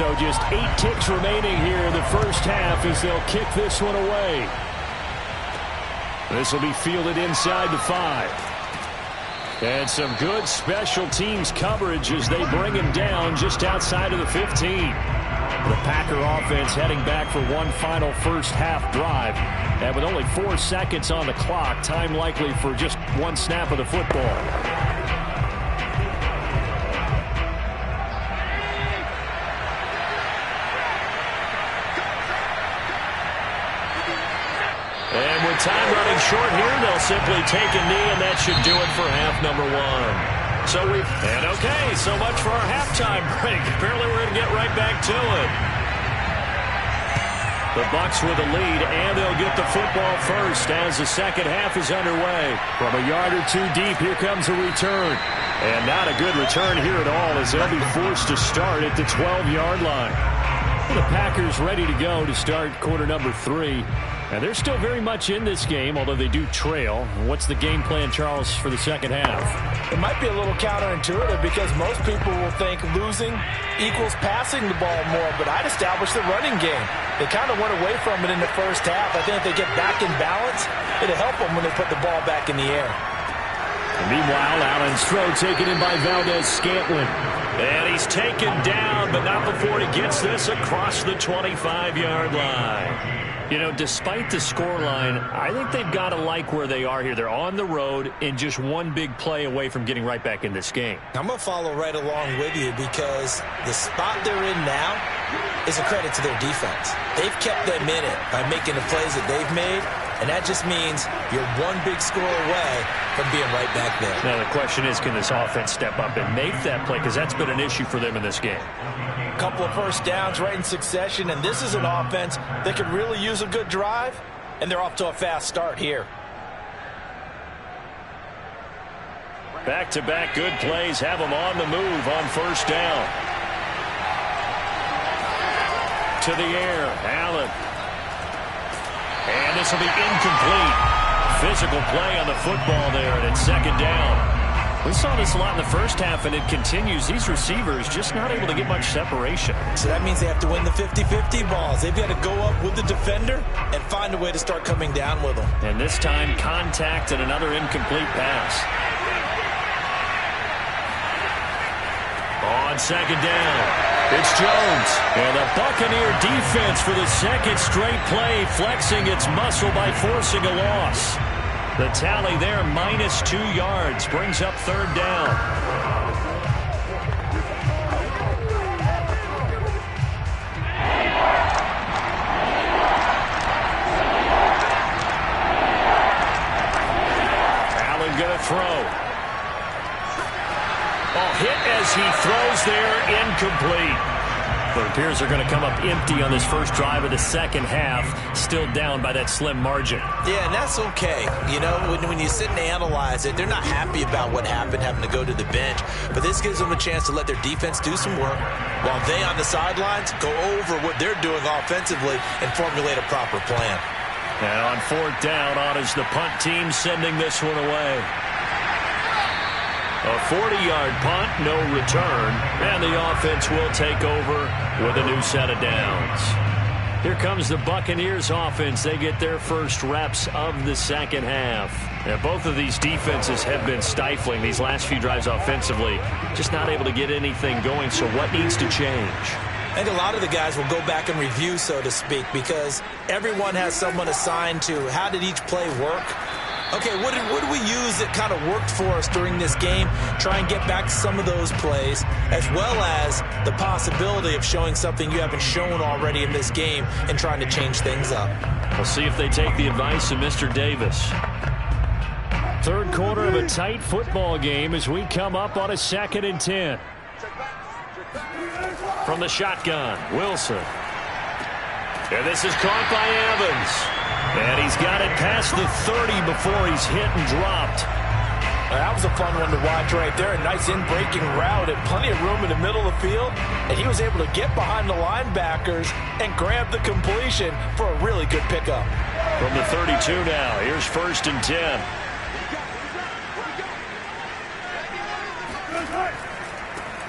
So just 8 ticks remaining here in the first half as they'll kick this one away. This will be fielded inside the 5. And some good special teams coverage as they bring him down just outside of the 15. The Packer offense heading back for one final first half drive. And with only 4 seconds on the clock, time likely for just one snap of the football. And with time running short here, they'll simply take a knee, and that should do it for half number 1. So much for our halftime break. Apparently we're going to get right back to it. The Bucs with the lead, and they'll get the football first as the second half is underway. From a yard or 2 deep, here comes a return. And not a good return here at all as they'll be forced to start at the 12-yard line. The Packers ready to go to start quarter number 3. And they're still very much in this game, although they do trail. What's the game plan, Charles, for the second half? It might be a little counterintuitive because most people will think losing equals passing the ball more, but I'd establish the running game. They kind of went away from it in the first half. I think if they get back in balance, it'll help them when they put the ball back in the air. And meanwhile, Allen's throw taken in by Valdez-Scantling. And he's taken down, but not before he gets this across the 25-yard line. You know, despite the scoreline, I think they've got to like where they are here. They're on the road and just one big play away from getting right back in this game. I'm going to follow right along with you because the spot they're in now is a credit to their defense. They've kept them in it by making the plays that they've made, and that just means you're one big score away from being right back there. Now, the question is, can this offense step up and make that play? Because that's been an issue for them in this game. Couple of first downs right in succession, and this is an offense that could really use a good drive, and they're off to a fast start here. Back-to-back good plays have them on the move on first down. To the air, Allen. And this will be incomplete. Physical play on the football there, and it's second down. We saw this a lot in the first half, and it continues. These receivers just not able to get much separation. So that means they have to win the 50-50 balls. They've got to go up with the defender and find a way to start coming down with them. And this time, contact and another incomplete pass. On second down, it's Jones. And the Buccaneer defense for the second straight play, flexing its muscle by forcing a loss. The tally there, -2 yards, brings up third down. Allen going to throw. Hit as he throws there, incomplete. But it appears they're going to come up empty on this first drive of the second half, still down by that slim margin. Yeah, and that's okay. You know, when you sit and analyze it, they're not happy about what happened, having to go to the bench. But this gives them a chance to let their defense do some work while they on the sidelines go over what they're doing offensively and formulate a proper plan. And on fourth down, on is the punt team sending this one away. A 40-yard punt, no return, and the offense will take over with a new set of downs. Here comes the Buccaneers offense. They get their first reps of the second half. Now, both of these defenses have been stifling these last few drives offensively, just not able to get anything going, so what needs to change? I think a lot of the guys will go back and review, so to speak, because everyone has someone assigned to how did each play work. Okay, what did we use that kind of worked for us during this game? Try and get back some of those plays, as well as the possibility of showing something you haven't shown already in this game and trying to change things up. We'll see if they take the advice of Mr. Davis. Third quarter of a tight football game as we come up on a 2nd and 10. From the shotgun, Wilson. And this is caught by Evans. And he's got it past the 30 before he's hit and dropped. That was a fun one to watch right there. A nice in-breaking route and plenty of room in the middle of the field. And he was able to get behind the linebackers and grab the completion for a really good pickup. From the 32 now, here's 1st and 10.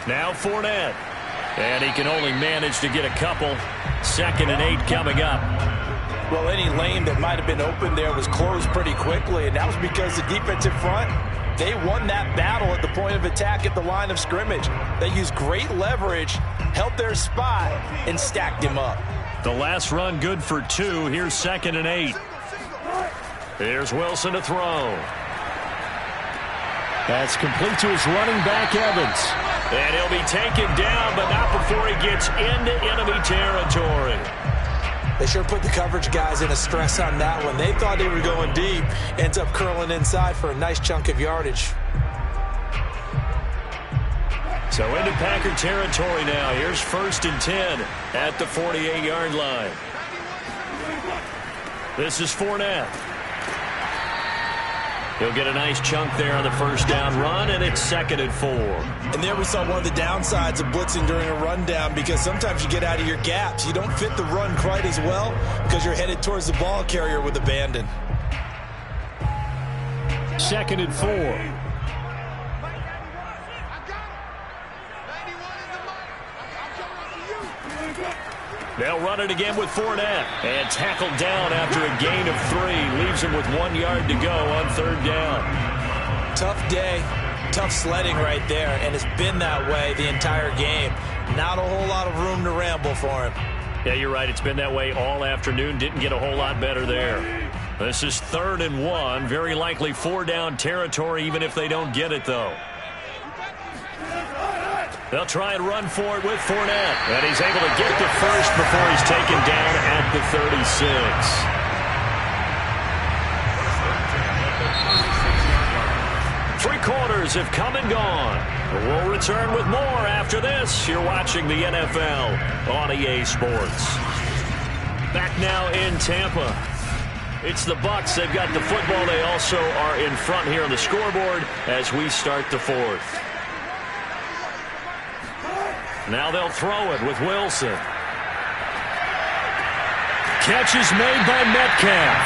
Now Fournette. And he can only manage to get a couple. 2nd and 8 coming up. Well, any lane that might have been open there was closed pretty quickly, and that was because the defensive front, they won that battle at the point of attack at the line of scrimmage. They used great leverage, held their spot, and stacked him up. The last run good for 2. Here's 2nd and 8. Here's Wilson to throw. That's complete to his running back, Evans. And he'll be taken down, but not before he gets into enemy territory. They sure put the coverage guys in a stress on that one. They thought they were going deep. Ends up curling inside for a nice chunk of yardage. So into Packer territory now. Here's 1st and 10 at the 48-yard line. This is Fournette. He'll get a nice chunk there on the first down run, and it's 2nd and 4. And there we saw one of the downsides of blitzing during a rundown, because sometimes you get out of your gaps. You don't fit the run quite as well because you're headed towards the ball carrier with abandon. 2nd and 4. They'll run it again with Fournette. And tackled down after a gain of 3. Leaves him with 1 yard to go on 3rd down. Tough day, tough sledding right there, and it's been that way the entire game. Not a whole lot of room to ramble for him. Yeah, you're right. It's been that way all afternoon. Didn't get a whole lot better there. This is 3rd and 1. Very likely 4-down territory, even if they don't get it, though. They'll try and run for it with Fournette. And he's able to get the first before he's taken down at the 36. 3 quarters have come and gone. We'll return with more after this. You're watching the NFL on EA Sports. Back now in Tampa. It's the Bucs. They've got the football. They also are in front here on the scoreboard as we start the 4th. Now they'll throw it with Wilson. Catch is made by Metcalf.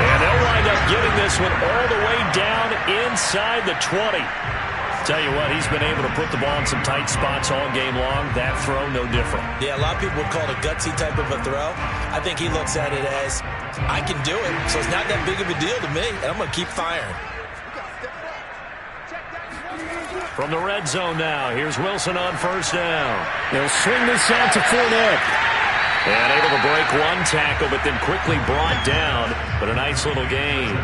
And they'll wind up getting this one all the way down inside the 20. Tell you what, he's been able to put the ball in some tight spots all game long. That throw, no different. Yeah, a lot of people would call it a gutsy type of a throw. I think he looks at it as, I can do it, so it's not that big of a deal to me, and I'm going to keep firing. From the red zone now, here's Wilson on 1st down. They'll swing this out to Fournette. And able to break 1 tackle, but then quickly brought down. But a nice little gain.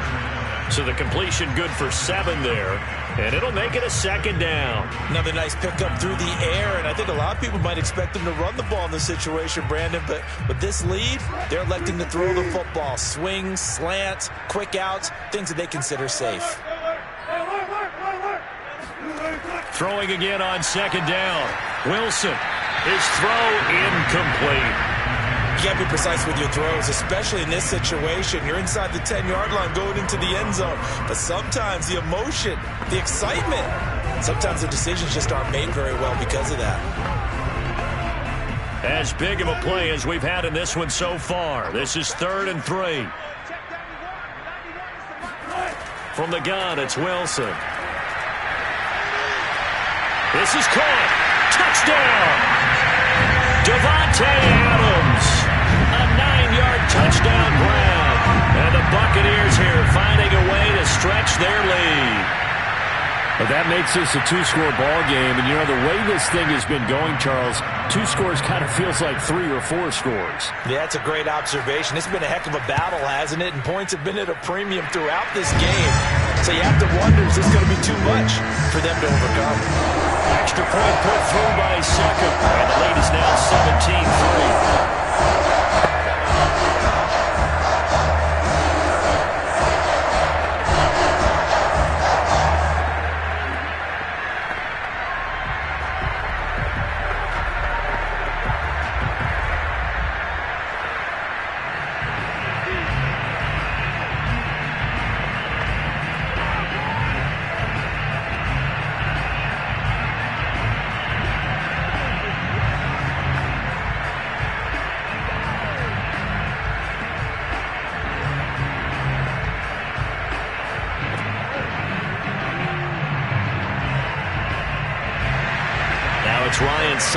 So the completion good for 7 there. And it'll make it a 2nd down. Another nice pickup through the air, and I think a lot of people might expect them to run the ball in this situation, Brandon. But with this lead, they're electing to throw the football. Swings, slants, quick outs, things that they consider safe. Throwing again on 2nd down. Wilson. His throw incomplete. You got to be precise with your throws, especially in this situation. You're inside the 10-yard line going into the end zone. But sometimes the emotion, the excitement, sometimes the decisions just aren't made very well because of that. As big of a play as we've had in this one so far. This is 3rd and 3. From the gun, it's Wilson. This is caught. Touchdown. Davante Adams. A 9-yard touchdown grab. And the Buccaneers here finding a way to stretch their lead. Well, that makes this a 2-score ball game. And, you know, the way this thing has been going, Charles, 2 scores kind of feels like 3 or 4 scores. Yeah, that's a great observation. It's been a heck of a battle, hasn't it? And points have been at a premium throughout this game. So you have to wonder, is this going to be too much for them to overcome? Extra point put through by Succop. And the lead is now 17-3.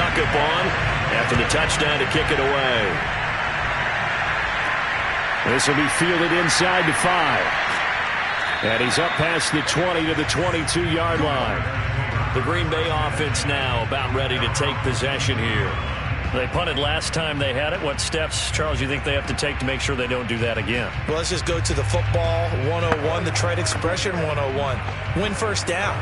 suck-up on after the touchdown to kick it away. This will be fielded inside the 5. And he's up past the 20 to the 22-yard line. The Green Bay offense now about ready to take possession here. They punted last time they had it. What steps, Charles, you think they have to take to make sure they don't do that again? Well, let's just go to the football 101, the trade expression 101. Win first down.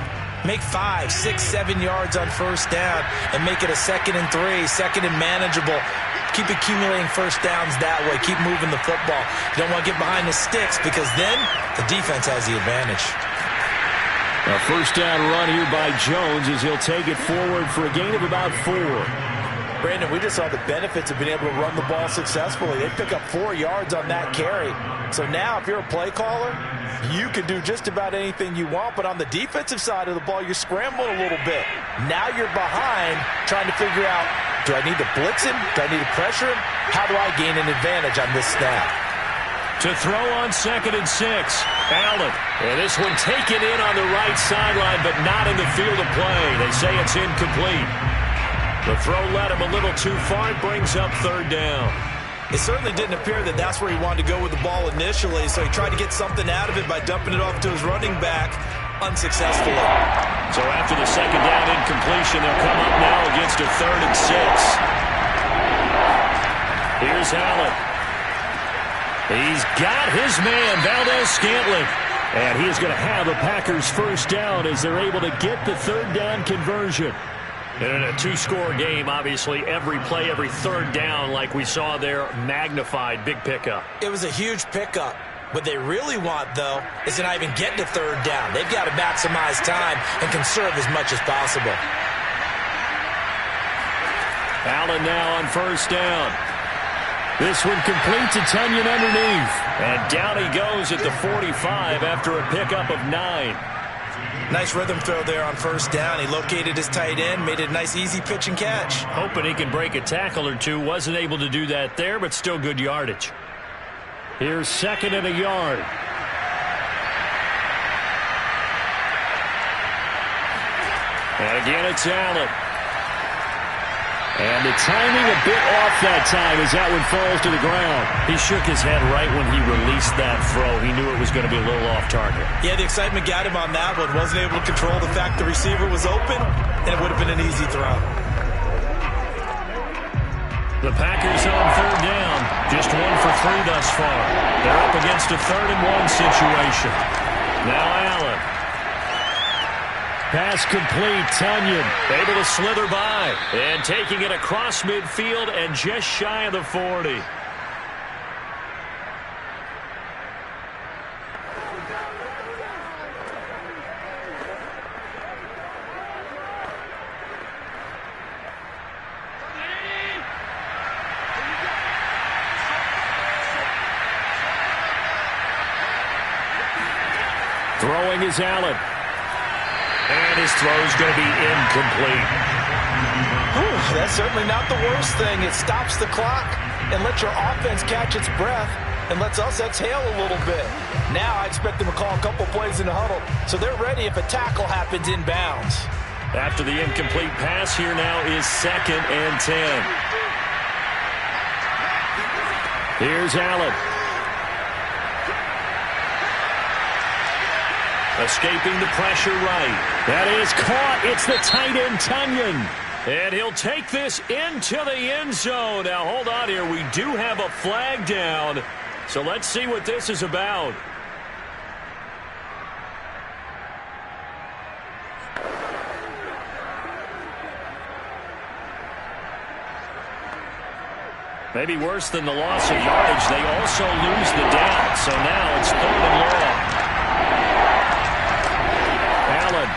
Make 5, 6, 7 yards on first down and make it a 2nd and 3, 2nd and manageable. Keep accumulating first downs that way. Keep moving the football. You don't want to get behind the sticks because then the defense has the advantage. A first down run here by Jones as he'll take it forward for a gain of about 4. Brandon, we just saw the benefits of being able to run the ball successfully. They pick up 4 yards on that carry. So now if you're a play caller, you can do just about anything you want. But on the defensive side of the ball, you're scrambling a little bit. Now you're behind trying to figure out, do I need to blitz him? Do I need to pressure him? How do I gain an advantage on this snap? To throw on 2nd and 6. Allen. And this one taken in on the right sideline, but not in the field of play. They say it's incomplete. The throw led him a little too far. It brings up 3rd down. It certainly didn't appear that that's where he wanted to go with the ball initially, so he tried to get something out of it by dumping it off to his running back unsuccessfully. So after the 2nd down incompletion, they'll come up now against a 3rd and 6. Here's Allen. He's got his man, Valdes-Scantling. And he's going to have a Packers first down as they're able to get the 3rd down conversion. And in a 2-score game, obviously, every play, every 3rd down, like we saw there, magnified, big pickup. It was a huge pickup. What they really want, though, is to not even get to 3rd down. They've got to maximize time and conserve as much as possible. Allen now on first down. This one complete to Tonyan underneath. And down he goes at the 45 after a pickup of 9. Nice rhythm throw there on first down. He located his tight end, made it a nice easy pitch and catch. Hoping he can break a tackle or two. Wasn't able to do that there, but still good yardage. Here's 2nd and a yard. And again it's Allen. And the timing a bit off that time as that one falls to the ground. He shook his head right when he released that throw. He knew it was going to be a little off target. Yeah, the excitement got him on that one. Wasn't able to control the fact the receiver was open, and it would have been an easy throw. The Packers on 3rd down. Just 1 for 3 thus far. They're up against a 3rd and 1 situation. Now Allen. Pass complete. Tonyan able to slither by. And taking it across midfield and just shy of the 40. Throwing is Allen. And his throw's going to be incomplete. Whew, that's certainly not the worst thing. It stops the clock and lets your offense catch its breath and lets us exhale a little bit. Now I expect them to call a couple plays in the huddle, so they're ready if a tackle happens inbounds. After the incomplete pass, here now is 2nd and 10. Here's Allen. Escaping the pressure right. That is caught. It's the tight end, Tonyan. And he'll take this into the end zone. Now, hold on here. We do have a flag down. So let's see what this is about. Maybe worse than the loss of yardage, they also lose the down. So now it's 3rd and long. Allen.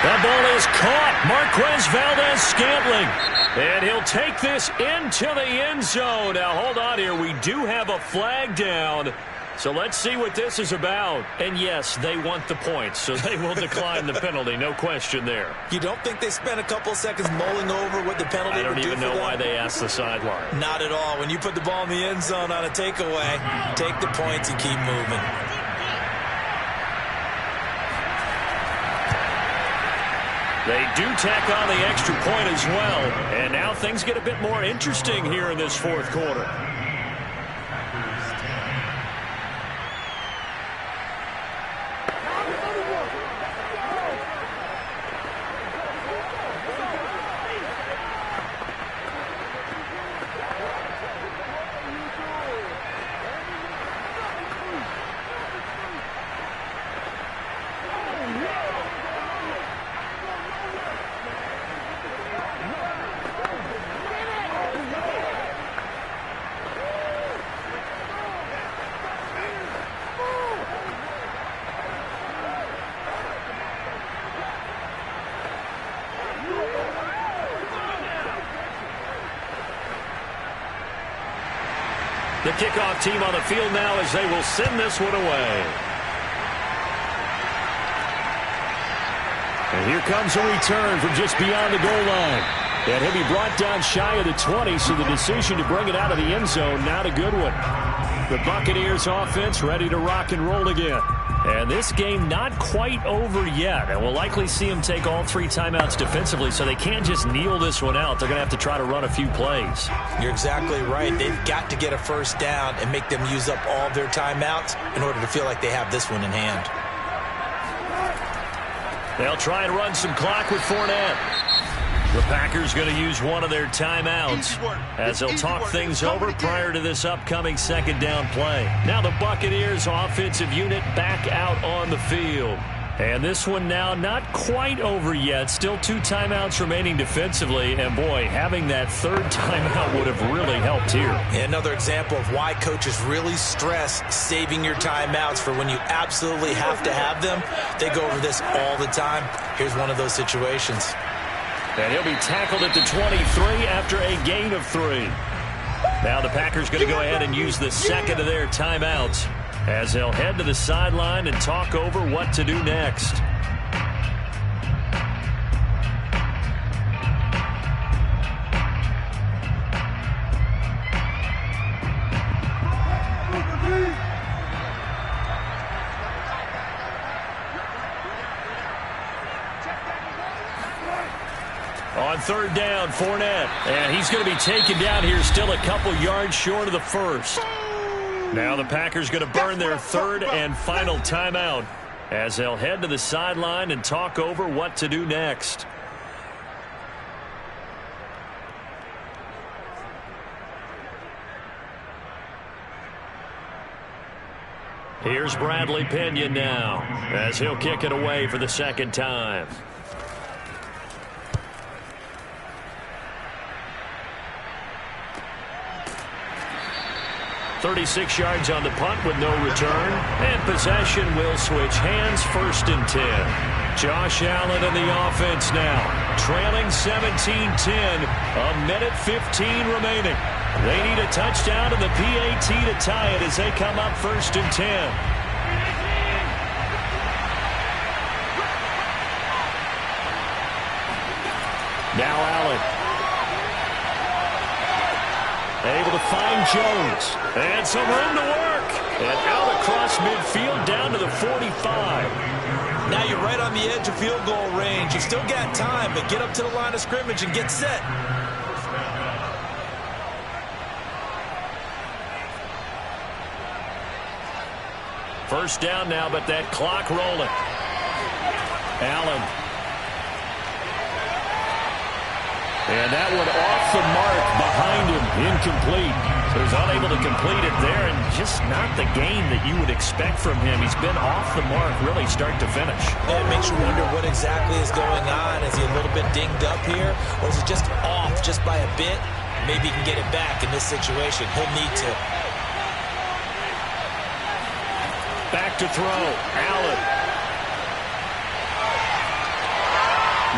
That ball is caught. Marquez Valdes-Scantling. And he'll take this into the end zone. Now, hold on here. We do have a flag down. So let's see what this is about. And yes, they want the points, so they will decline the penalty. No question there. You don't think they spent a couple of seconds mulling over what the penalty would do for them? I don't even know why they asked the sideline. Not at all. When you put the ball in the end zone on a takeaway, take the points and keep moving. They do tack on the extra point as well. And now things get a bit more interesting here in this fourth quarter. The kickoff team on the field now as they will send this one away. And here comes a return from just beyond the goal line. And he'll be brought down shy of the 20, so the decision to bring it out of the end zone, not a good one. The Buccaneers offense ready to rock and roll again. And this game not quite over yet. And we'll likely see them take all 3 timeouts defensively, so they can't just kneel this one out. They're going to have to try to run a few plays. You're exactly right. They've got to get a first down and make them use up all their timeouts in order to feel like they have this one in hand. They'll try and run some clock with Fournette. The Packers going to use one of their timeouts as they'll talk things over prior to this upcoming second down play. Now the Buccaneers offensive unit back out on the field. And this one now not quite over yet. Still 2 timeouts remaining defensively. And boy, having that 3rd timeout would have really helped here. Another example of why coaches really stress saving your timeouts for when you absolutely have to have them. They go over this all the time. Here's one of those situations. And he'll be tackled at the 23 after a gain of 3. Now the Packers going to go ahead and use the second of their timeouts as they'll head to the sideline and talk over what to do next. On 3rd down, Fournette. And he's going to be taken down here still a couple yards short of the first. Now the Packers going to burn their 3rd and final timeout as they'll head to the sideline and talk over what to do next. Here's Bradley Pena now as he'll kick it away for the 2nd time. 36 yards on the punt with no return. And possession will switch hands, 1st and 10. Josh Allen in the offense now. Trailing 17-10. A minute 15 remaining. They need a touchdown and the PAT to tie it as they come up 1st and 10. Now Allen. Able to find Jones. And some room to work. And out across midfield down to the 45. Now you're right on the edge of field goal range. You've still got time, but get up to the line of scrimmage and get set. First down now, but that clock rolling. Allen. And that one off the mark behind him, incomplete. So he's unable to complete it there, and just not the game that you would expect from him. He's been off the mark really start to finish. And it makes you wonder what exactly is going on. Is he a little bit dinged up here, or is it just off just by a bit? Maybe he can get it back in this situation. He'll need to. Back to throw. Allen.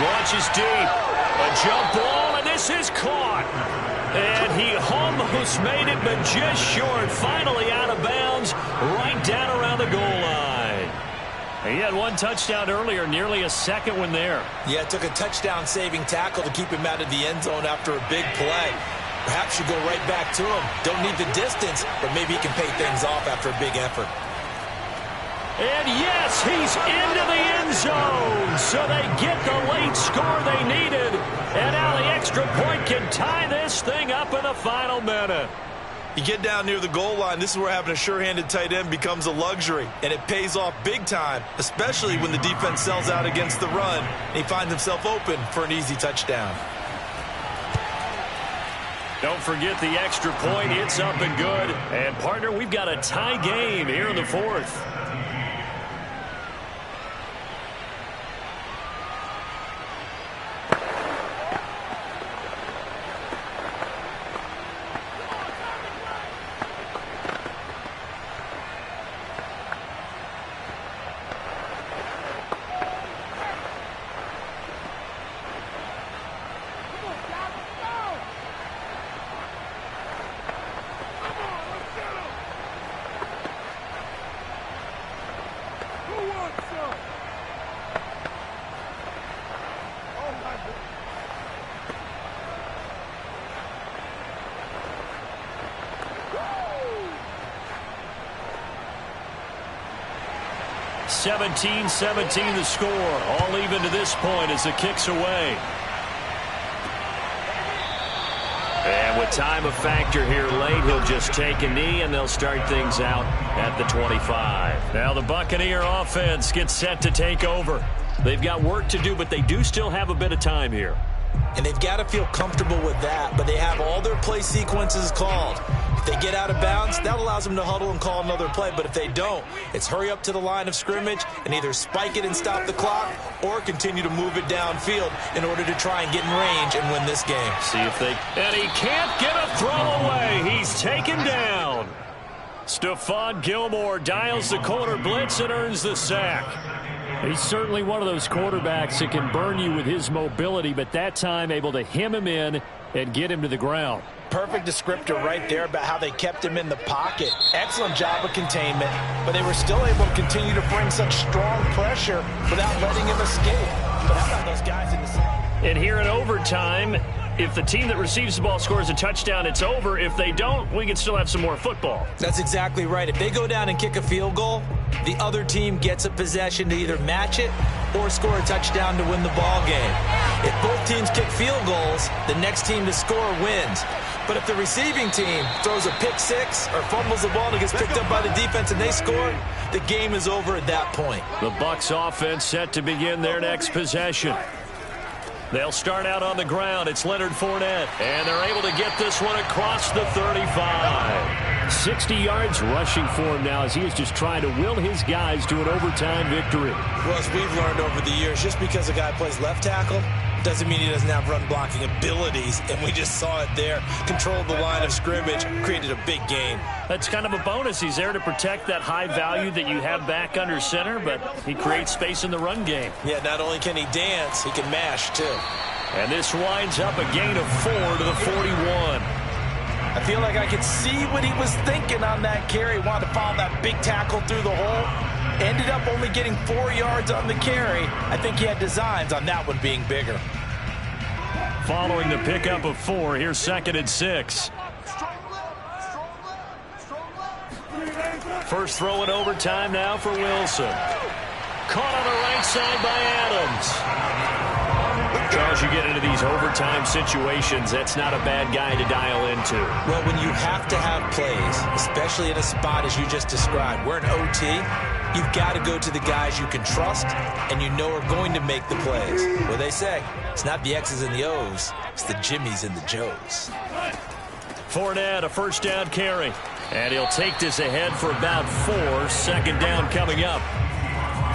Launches deep. A jump ball, and this is caught. And he almost made it, but just short. Finally out of bounds, right down around the goal line. He had one touchdown earlier, nearly a second one there. Yeah, it took a touchdown-saving tackle to keep him out of the end zone after a big play. Perhaps you go right back to him. Don't need the distance, but maybe he can pay things off after a big effort. And yes, he's into the end zone. So they get the late score they needed. And now the extra point can tie this thing up in the final minute. You get down near the goal line, this is where having a sure-handed tight end becomes a luxury, and it pays off big time, especially when the defense sells out against the run, and he finds himself open for an easy touchdown. Don't forget the extra point. It's up and good. And, partner, we've got a tie game here in the fourth. (17-17) the score. All even to this point as the kick's away. And with time a factor here late, he'll just take a knee, and they'll start things out at the 25. Now the Buccaneer offense gets set to take over. They've got work to do, but they do still have a bit of time here. And they've got to feel comfortable with that, but they have all their play sequences called. If they get out of bounds, that allows them to huddle and call another play. But if they don't, it's hurry up to the line of scrimmage and either spike it and stop the clock or continue to move it downfield in order to try and get in range and win this game. See if they... And he can't get a throw away. He's taken down. Stephon Gilmore dials the corner blitz and earns the sack. He's certainly one of those quarterbacks that can burn you with his mobility, but that time able to hem him in and get him to the ground. Perfect descriptor right there about how they kept him in the pocket. Excellent job of containment, but they were still able to continue to bring such strong pressure without letting him escape. But how about those guys in the center? And here in overtime, if the team that receives the ball scores a touchdown, it's over. If they don't, we can still have some more football. That's exactly right. If they go down and kick a field goal, the other team gets a possession to either match it or score a touchdown to win the ball game. If both teams kick field goals, the next team to score wins. But if the receiving team throws a pick six or fumbles the ball and it gets picked up by the defense and they score, the game is over at that point. The Bucs offense set to begin their next possession. They'll start out on the ground. It's Leonard Fournette. And they're able to get this one across the 35. 60 yards rushing for him now as he is just trying to will his guys to an overtime victory. Well, as we've learned over the years, just because a guy plays left tackle doesn't mean he doesn't have run blocking abilities, and we just saw it there. Controlled the line of scrimmage, created a big gain. That's kind of a bonus. He's there to protect that high value that you have back under center, but he creates space in the run game. Yeah, not only can he dance, he can mash, too. And this winds up a gain of 4 to the 41. I feel like I could see what he was thinking on that carry. Wanted to follow that big tackle through the hole. Ended up only getting 4 yards on the carry. I think he had designs on that one being bigger. Following the pickup of 4, here's 2nd and 6. First throw in overtime now for Wilson. Caught on the right side by Adams. Charles, you get into these overtime situations, that's not a bad guy to dial into. Well, when you have to have plays, especially in a spot as you just described, we're in OT, you've got to go to the guys you can trust and you know are going to make the plays. What they say, it's not the X's and the O's, it's the Jimmies and the Joes. Fournette, a first down carry. And he'll take this ahead for about 4. 2nd down coming up.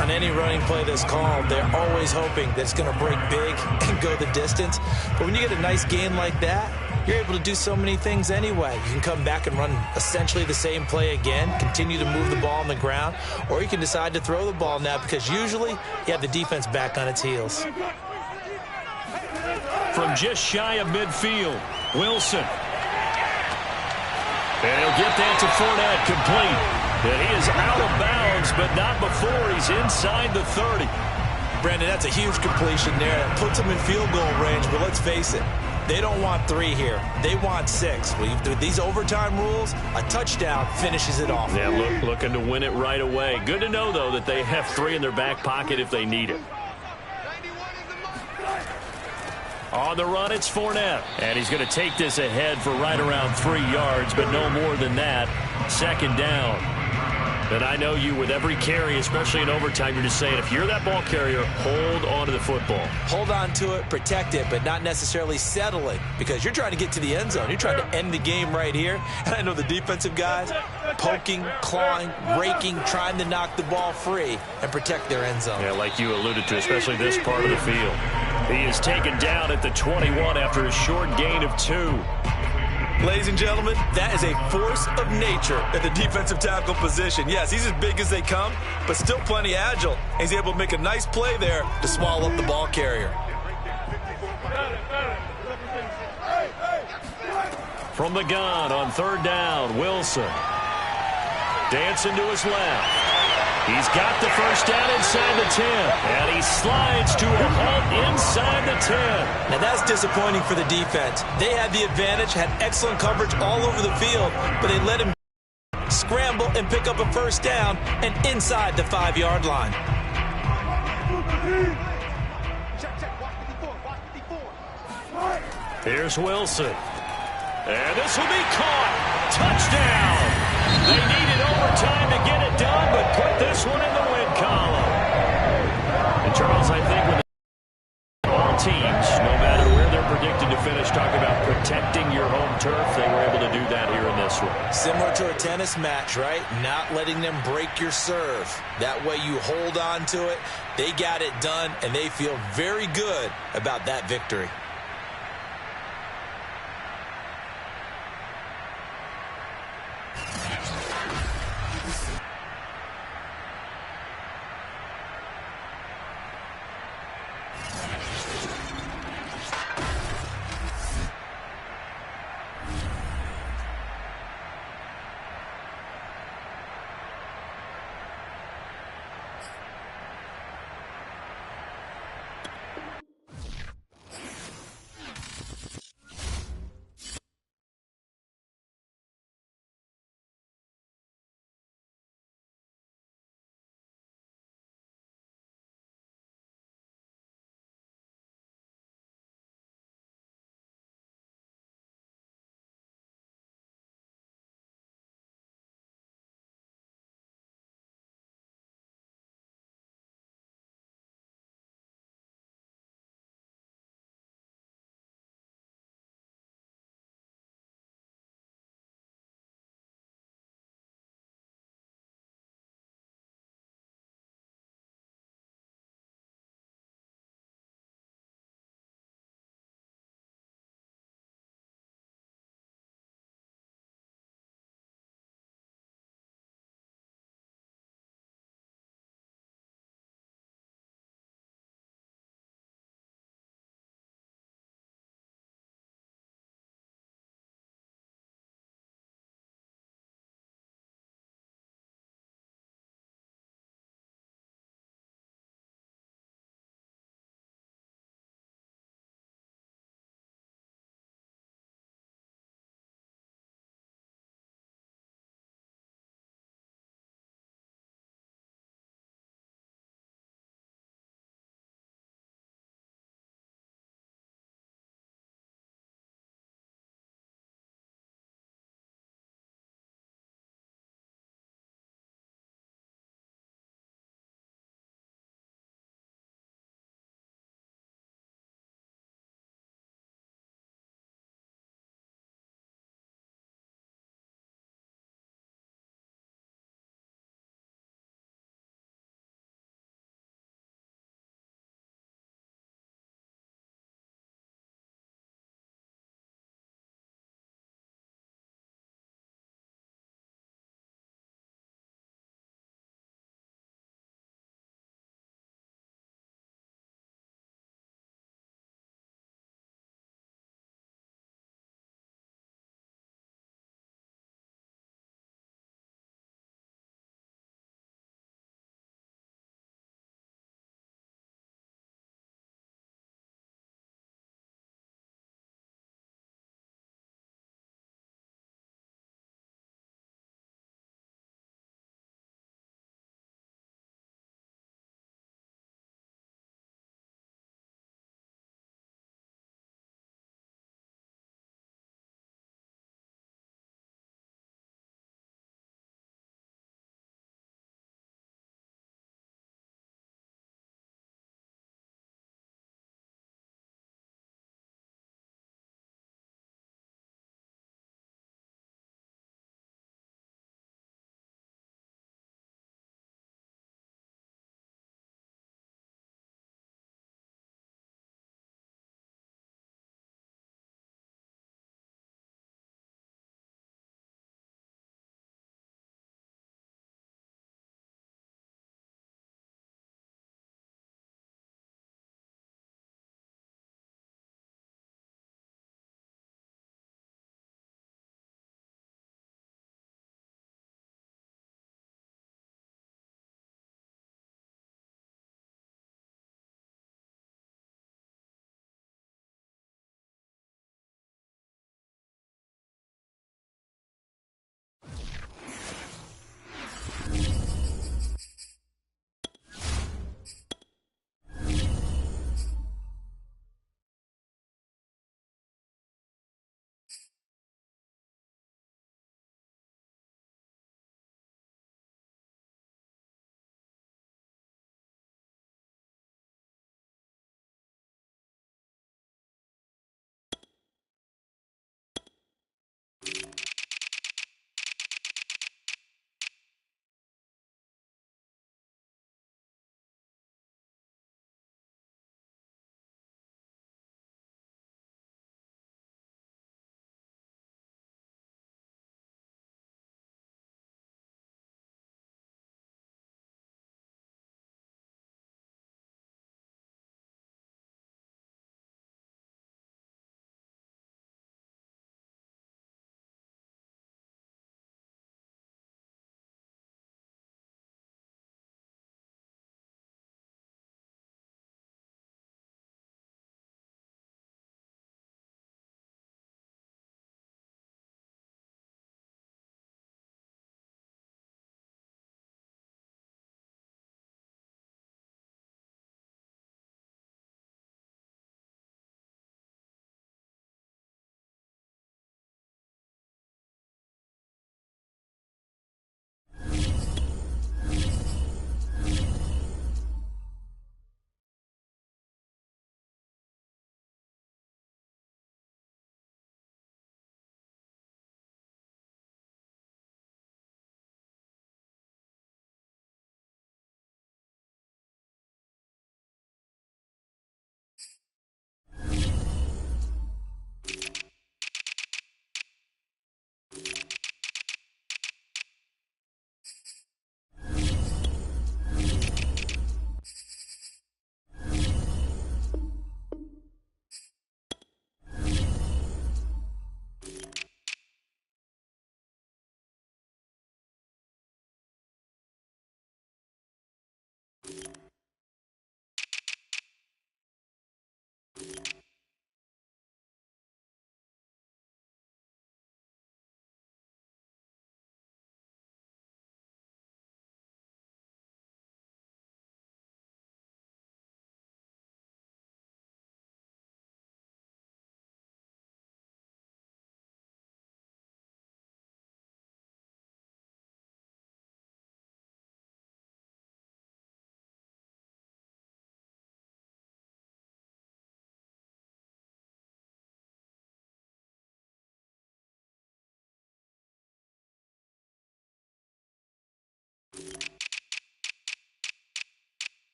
On any running play that's called, they're always hoping that it's going to break big and go the distance. But when you get a nice gain like that, you're able to do so many things anyway. You can come back and run essentially the same play again, continue to move the ball on the ground, or you can decide to throw the ball now because usually you have the defense back on its heels. From just shy of midfield, Wilson. And he'll get that to Fournette, complete. And he is out of bounds, but not before he's inside the 30. Brandon, that's a huge completion there. It puts him in field goal range, but let's face it, They don't want 3 here. They want 6. With these overtime rules, a touchdown finishes it off. Yeah, looking to win it right away. Good to know, though, that they have 3 in their back pocket if they need it. On the run, it's Fournette. And he's going to take this ahead for right around 3 yards, but no more than that. Second down. And I know you, with every carry, especially in overtime, you're just saying, if you're that ball carrier, hold on to the football. Hold on to it, protect it, but not necessarily settle it, because you're trying to get to the end zone. You're trying to end the game right here. And I know the defensive guys poking, clawing, raking, trying to knock the ball free and protect their end zone. Yeah, like you alluded to, especially this part of the field. He is taken down at the 21 after a short gain of 2. Ladies and gentlemen, that is a force of nature at the defensive tackle position. Yes, he's as big as they come, but still plenty agile. He's able to make a nice play there to swallow up the ball carrier. From the gun on 3rd down, Wilson. Dancing to his left. He's got the first down inside the 10. And he slides to a halt inside the 10. Now that's disappointing for the defense. They had the advantage, had excellent coverage all over the field, but they let him scramble and pick up a first down and inside the 5-yard line. Here's Wilson. And this will be caught. Touchdown. They needed overtime to get it done, but put this one in the win column. And Charles, I think with all teams, no matter where they're predicted to finish, talk about protecting your home turf, they were able to do that here in this one. Similar to a tennis match, right? Not letting them break your serve. That way you hold on to it. They got it done, and they feel very good about that victory.